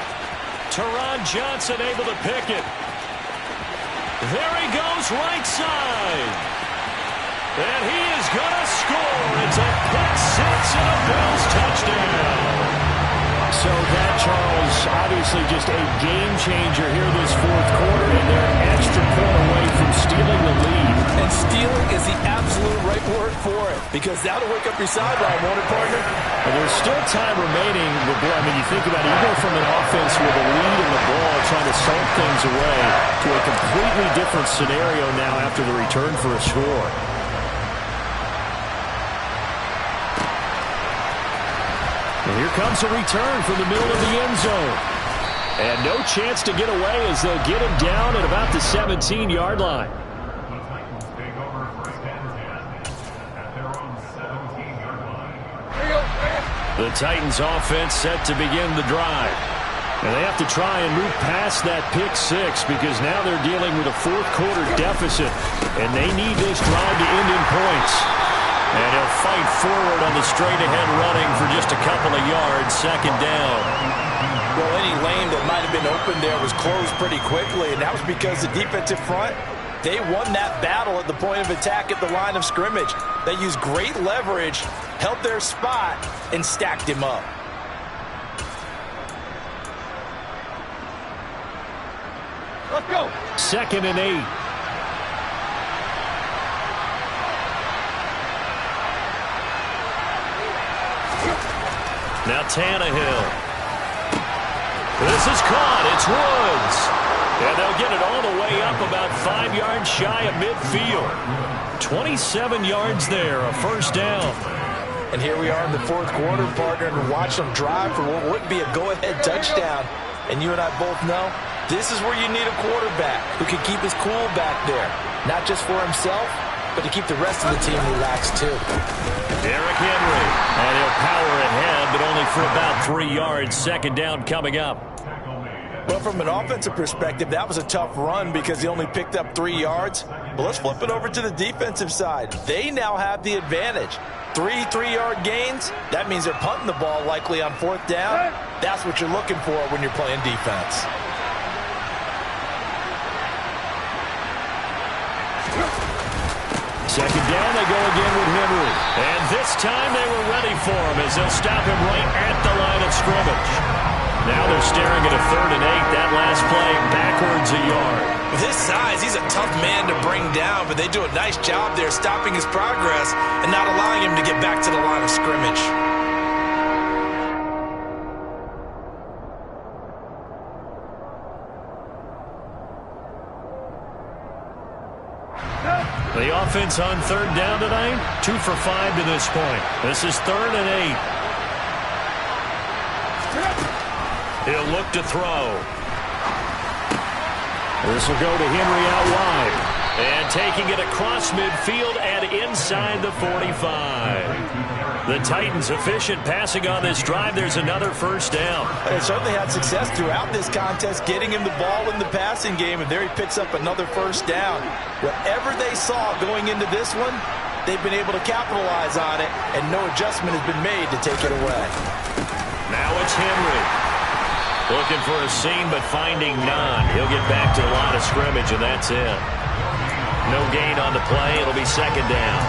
Teron Johnson able to pick it. There he goes, right side. And he is going to score. It's a pick six and a Bills touchdown. So that, Charles, obviously just a game changer here this 4th quarter, and they're an extra point away from stealing the lead. And stealing is the absolute right word for it, because that'll wake up your sideline, won't it, partner? And there's still time remaining. I mean, you think about it, you go from an offense with a lead in the ball trying to salt things away to a completely different scenario now after the return for a score. And here comes a return from the middle of the end zone. And no chance to get away as they'll get him down at about the 17-yard line. The Titans take over 1st and 10 at their own 17-yard line. The Titans offense set to begin the drive. And they have to try and move past that pick six because now they're dealing with a 4th quarter deficit. And they need this drive to end in points. And he'll fight forward on the straight-ahead running for just a couple of yards, 2nd down. Well, any lane that might have been open there was closed pretty quickly, and that was because the defensive front, they won that battle at the point of attack at the line of scrimmage. They used great leverage, held their spot, and stacked him up. Let's go. 2nd and 8. Now Tannehill. This is caught. It's Woods. And they'll get it all the way up about 5 yards shy of midfield. 27 yards there, a 1st down. And here we are in the 4th quarter, partner, and watch them drive for what would be a go-ahead touchdown. And you and I both know this is where you need a quarterback who can keep his cool back there. Not just for himself, but to keep the rest of the team relaxed too. Derrick Henry. And he'll power ahead, but only for about 3 yards. 2nd down coming up. Well, from an offensive perspective, that was a tough run because he only picked up 3 yards. But let's flip it over to the defensive side. They now have the advantage. 3 3-yard gains, that means they're punting the ball likely on 4th down. That's what you're looking for when you're playing defense. Second down, they go again with Henry. And this time they were ready for him as they'll stop him right at the line of scrimmage. Now they're staring at a 3rd and 8. That last play backwards a yard. With his size, he's a tough man to bring down, but they do a nice job there stopping his progress and not allowing him to get back to the line of scrimmage. The offense on 3rd down tonight, 2 for 5 to this point. This is 3rd and 8. He'll look to throw. This will go to Henry out wide. And taking it across midfield and inside the 45. The Titans efficient passing on this drive. There's another 1st down. They certainly had success throughout this contest, getting him the ball in the passing game, and there he picks up another 1st down. Whatever they saw going into this one, they've been able to capitalize on it, and no adjustment has been made to take it away. Now it's Henry. Looking for a seam, but finding none. He'll get back to the line of scrimmage, and that's it. No gain on the play. It'll be 2nd down.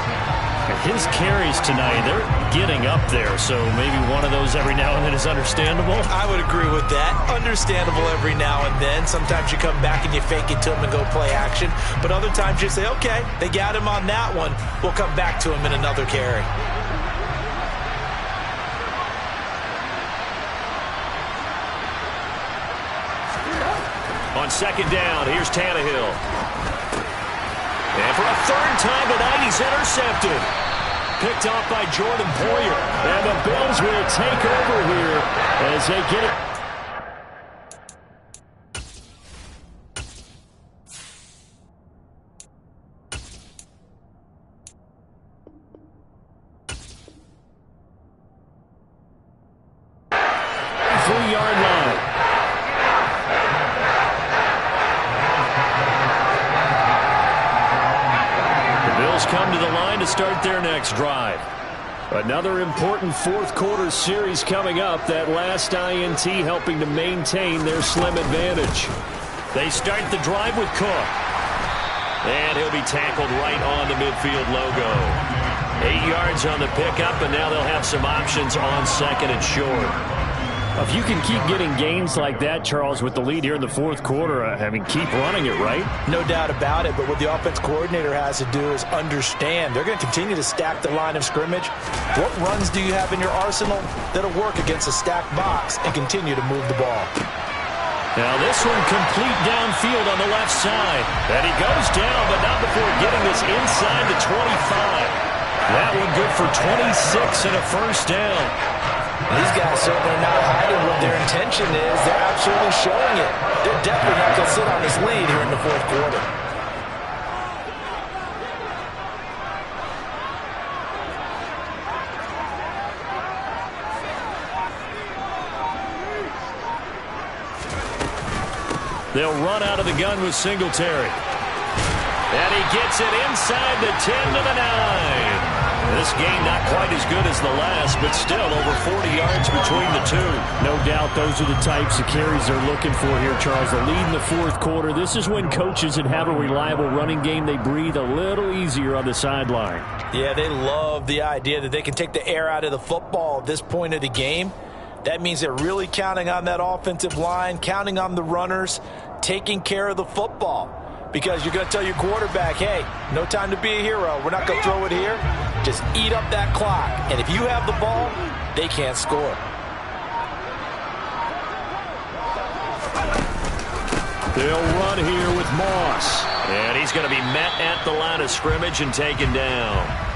his carries tonight, they're getting up there, so maybe one of those every now and then is understandable. I would agree with that. Understandable every now and then. Sometimes you come back and you fake it to him and go play action, but other times you say, okay, they got him on that one. We'll come back to him in another carry. On second down, here's Tannehill. And for a third time tonight, he's intercepted. Picked off by Jordan Poyer. And the Bills will take over here as they get it. Three-yard line. Come to the line to start their next drive. Another important fourth quarter series coming up. That last INT helping to maintain their slim advantage. They start the drive with Cook. And he'll be tackled right on the midfield logo. 8 yards on the pickup, and now they'll have some options on second and short. If you can keep getting gains like that, Charles, with the lead here in the fourth quarter, I mean, keep running it, right? No doubt about it, but what the offense coordinator has to do is understand. They're going to continue to stack the line of scrimmage. What runs do you have in your arsenal that'll work against a stacked box and continue to move the ball? Now this one complete downfield on the left side. And he goes down, but not before getting this inside the 25. That one good for 26 and a first down. These guys certainly not hiding what their intention is. They're absolutely showing it. They're definitely not going to sit on this lead here in the fourth quarter. They'll run out of the gun with Singletary. And he gets it inside the 10 to the 9. This game not quite as good as the last, but still over 40 yards between the two. No doubt those are the types of carries they're looking for here, Charles. The lead in the fourth quarter. This is when coaches that have a reliable running game, they breathe a little easier on the sideline. Yeah, they love the idea that they can take the air out of the football at this point of the game. That means they're really counting on that offensive line, counting on the runners, taking care of the football. Because you're going to tell your quarterback, hey, no time to be a hero. We're not going to throw it here. Just eat up that clock. And if you have the ball, they can't score. They'll run here with Moss. And he's going to be met at the line of scrimmage and taken down.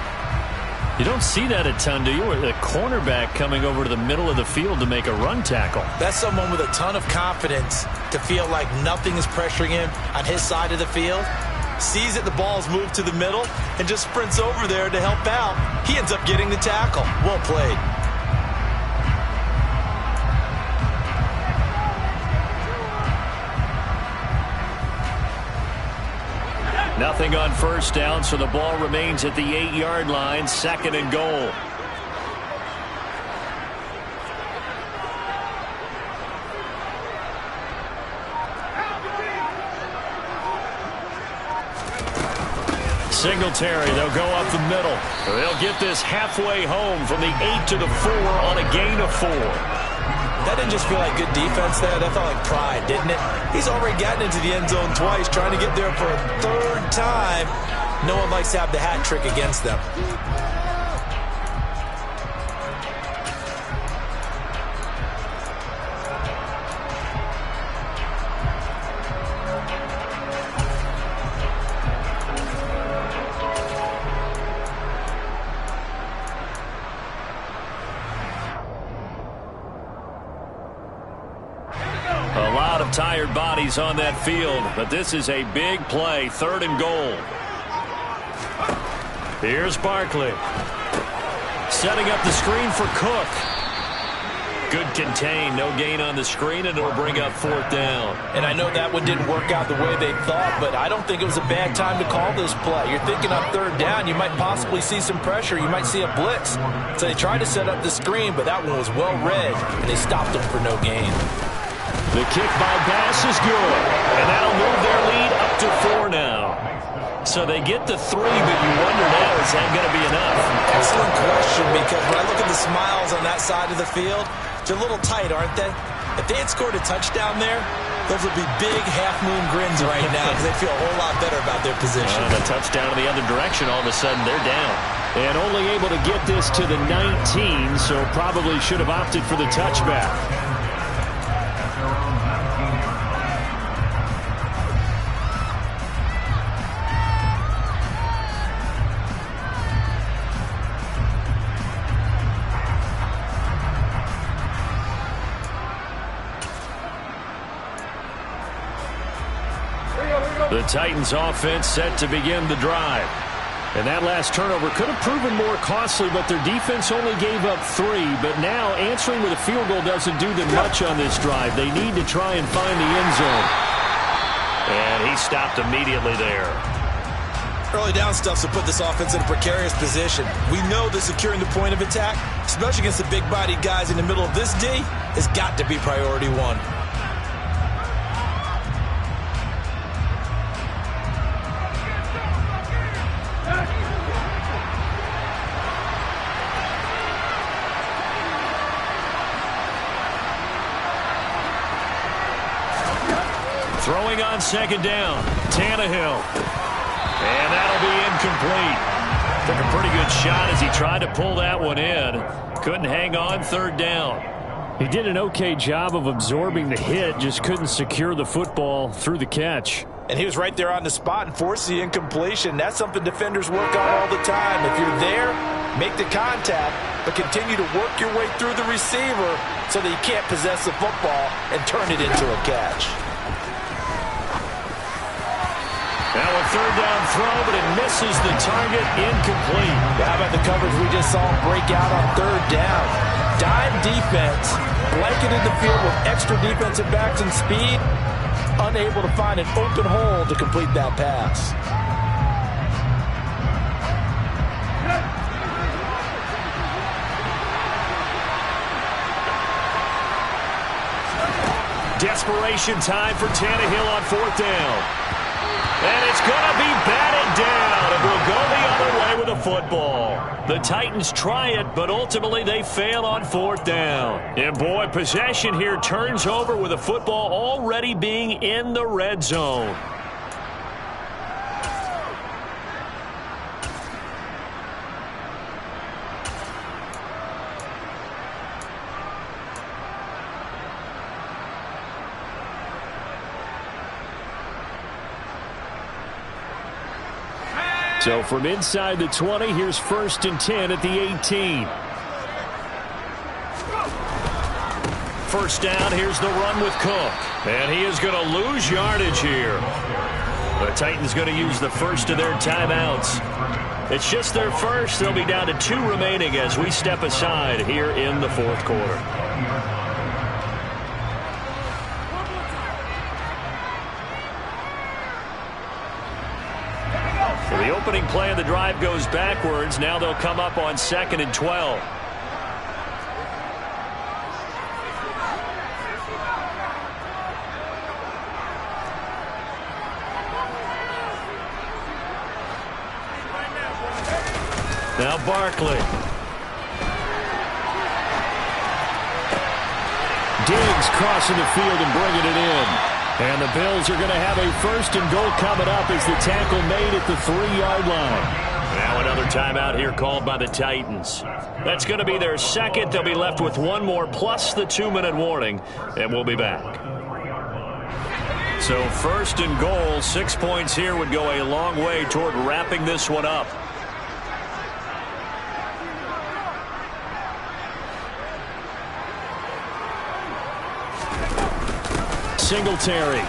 You don't see that a ton, do you? A cornerback coming over to the middle of the field to make a run tackle. That's someone with a ton of confidence to feel like nothing is pressuring him on his side of the field. Sees that the ball's moved to the middle and just sprints over there to help out. He ends up getting the tackle. Well played. Nothing on first down, so the ball remains at the 8-yard line, second and goal. Singletary, they'll go up the middle. They'll get this halfway home from the 8 to the 4 on a gain of 4. That didn't just feel like good defense there. That felt like pride, didn't it? He's already gotten into the end zone twice, trying to get there for a third time. No one likes to have the hat trick against them. Tired bodies on that field, but this is a big play, third and goal. Here's Barkley. Setting up the screen for Cook. Good contain, no gain on the screen, and it'll bring up fourth down. And I know that one didn't work out the way they thought, but I don't think it was a bad time to call this play. You're thinking on third down, you might possibly see some pressure. You might see a blitz. So they tried to set up the screen, but that one was well read, and they stopped him for no gain. The kick by Bass is good, and that'll move their lead up to 4 now. So they get the 3, but you wonder now, is that going to be enough? Excellent question, because when I look at the smiles on that side of the field, they're a little tight, aren't they? If they had scored a touchdown there, those would be big half-moon grins right now because they feel a whole lot better about their position. The touchdown in the other direction, all of a sudden they're down. And only able to get this to the 19, so probably should have opted for the touchback. The Titans offense set to begin the drive. And that last turnover could have proven more costly, but their defense only gave up 3. But now answering with a field goal doesn't do them much on this drive. They need to try and find the end zone. And he stopped immediately there. Early down stuff to put this offense in a precarious position. We know that securing the point of attack, especially against the big-bodied guys in the middle of this D, has got to be priority 1. Throwing on second down, Tannehill. And that'll be incomplete. Took a pretty good shot as he tried to pull that one in. Couldn't hang on third down. He did an okay job of absorbing the hit, just couldn't secure the football through the catch. And he was right there on the spot and forced the incompletion. That's something defenders work on all the time. If you're there, make the contact, but continue to work your way through the receiver so that you can't possess the football and turn it into a catch. Now a third down throw, but it misses the target, incomplete. How about the coverage we just saw him break out on third down? Dime defense, blanketed the field with extra defensive backs and speed, unable to find an open hole to complete that pass. Desperation time for Tannehill on fourth down. And it's going to be batted down. It will go the other way with a football. The Titans try it, but ultimately they fail on fourth down. And boy, possession here turns over with a football already being in the red zone. So from inside the 20, here's 1st and 10 at the 18. First down, here's the run with Cook. And he is going to lose yardage here. The Titans going to use the first of their timeouts. It's just their first. They'll be down to 2 remaining as we step aside here in the fourth quarter. The opening play of the drive goes backwards. Now they'll come up on 2nd and 12. Now Barkley. Diggs crossing the field and bringing it in. And the Bills are going to have a 1st and goal coming up as the tackle made at the 3-yard line. Now another timeout here called by the Titans. That's going to be their second. They'll be left with 1 more plus the 2-minute warning, and we'll be back. So 1st and goal, 6 points here would go a long way toward wrapping this one up. Singletary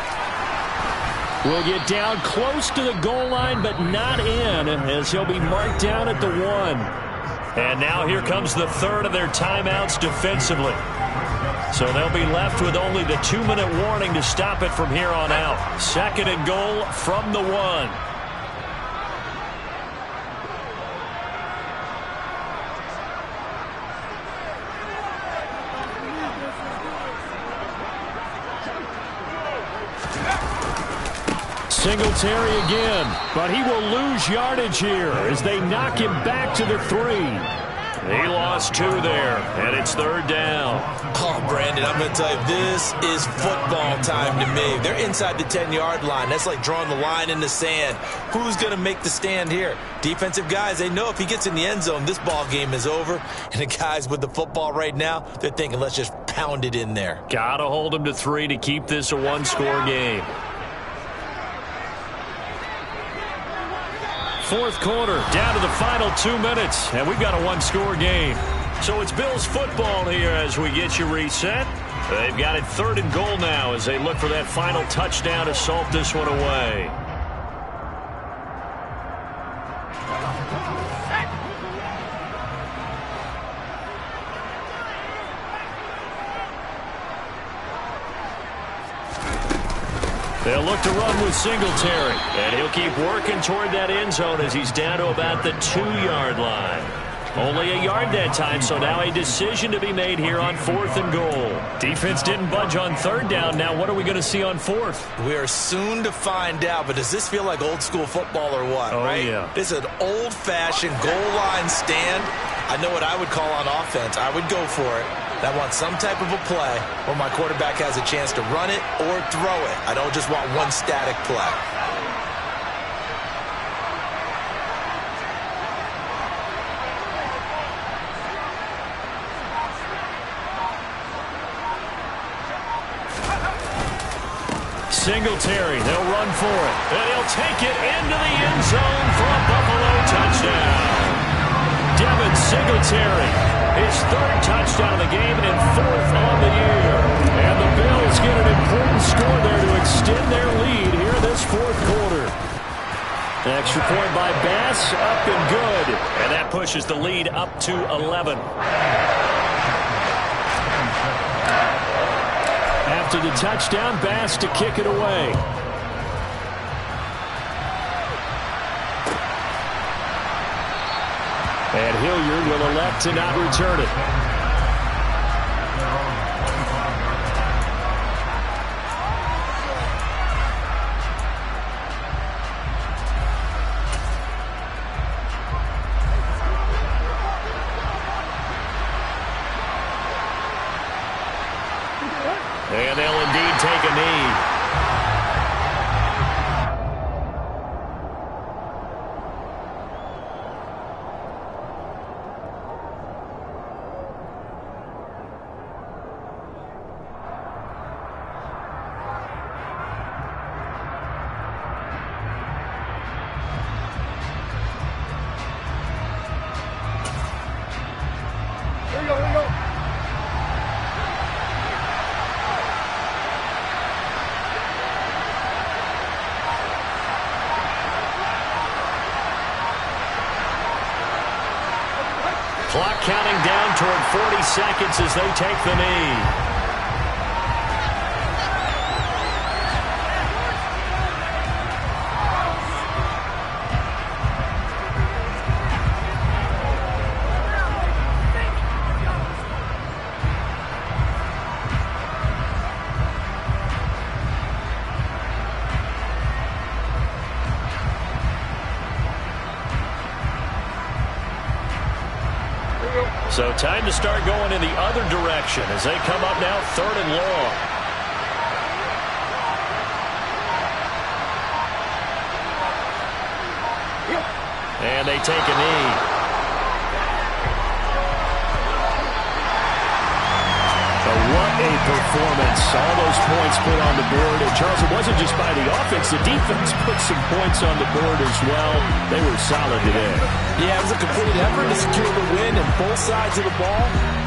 will get down close to the goal line, but not in, as he'll be marked down at the 1. And now here comes the 3rd of their timeouts defensively. So they'll be left with only the 2-minute warning to stop it from here on out. 2nd and goal from the 1. Singletary again, but he will lose yardage here as they knock him back to the 3. He lost 2 there, and it's 3rd down. Oh, Brandon, I'm going to tell you, this is football time to me. They're inside the 10-yard line. That's like drawing the line in the sand. Who's going to make the stand here? Defensive guys, they know if he gets in the end zone, this ball game is over. And the guys with the football right now, they're thinking, let's just pound it in there. Got to hold him to 3 to keep this a one-score game. 4th quarter, down to the final 2 minutes, and we've got a one-score game. So it's Bills football here as we get you reset. They've got it 3rd and goal now as they look for that final touchdown to salt this one away. They'll look to run with Singletary, and he'll keep working toward that end zone as he's down to about the 2-yard line. Only a yard that time, so now a decision to be made here on 4th and goal. Defense didn't budge on 3rd down. Now what are we going to see on 4th? We are soon to find out, but does this feel like old school football or what, right? Yeah. This is an old-fashioned goal line stand. I know what I would call on offense. I would go for it. I want some type of a play where my quarterback has a chance to run it or throw it. I don't just want one static play. Singletary, they'll run for it. And he'll take it into the end zone for a Buffalo touchdown. Devin Singletary, his 3rd touchdown of the game and 4th on the year. And the Bills get an important score there to extend their lead here in this 4th quarter. Extra point by Bass, up and good. And that pushes the lead up to 11. After the touchdown, Bass to kick it away. And Hilliard will elect to not return it. And they'll indeed take a knee. Clock counting down toward 40 seconds as they take the knee. So time to start going in the other direction as they come up now 3rd and long. And they take a knee. So what a performance. All those points put on the board. And Charles, it wasn't just by the offense. The defense put some points on the board as well. They were solid today. Yeah, it was a complete effort to secure the win, and both sides of the ball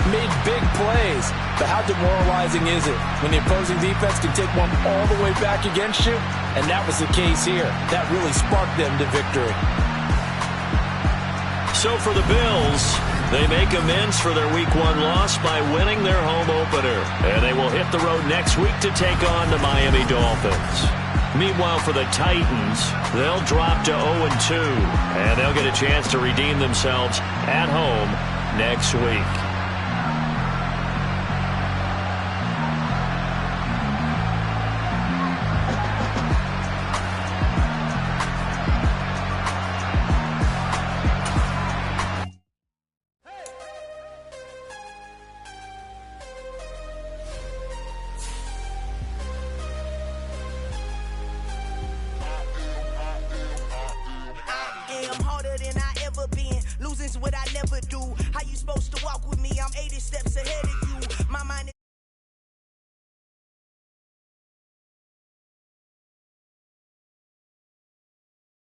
made big plays. But how demoralizing is it when the opposing defense can take one all the way back against you? And that was the case here. That really sparked them to victory. So for the Bills, they make amends for their Week 1 loss by winning their home opener. And they will hit the road next week to take on the Miami Dolphins. Meanwhile, for the Titans, they'll drop to 0-2, and they'll get a chance to redeem themselves at home next week. Losing's what I never do. How you supposed to walk with me? I'm 80 steps ahead of you. My mind is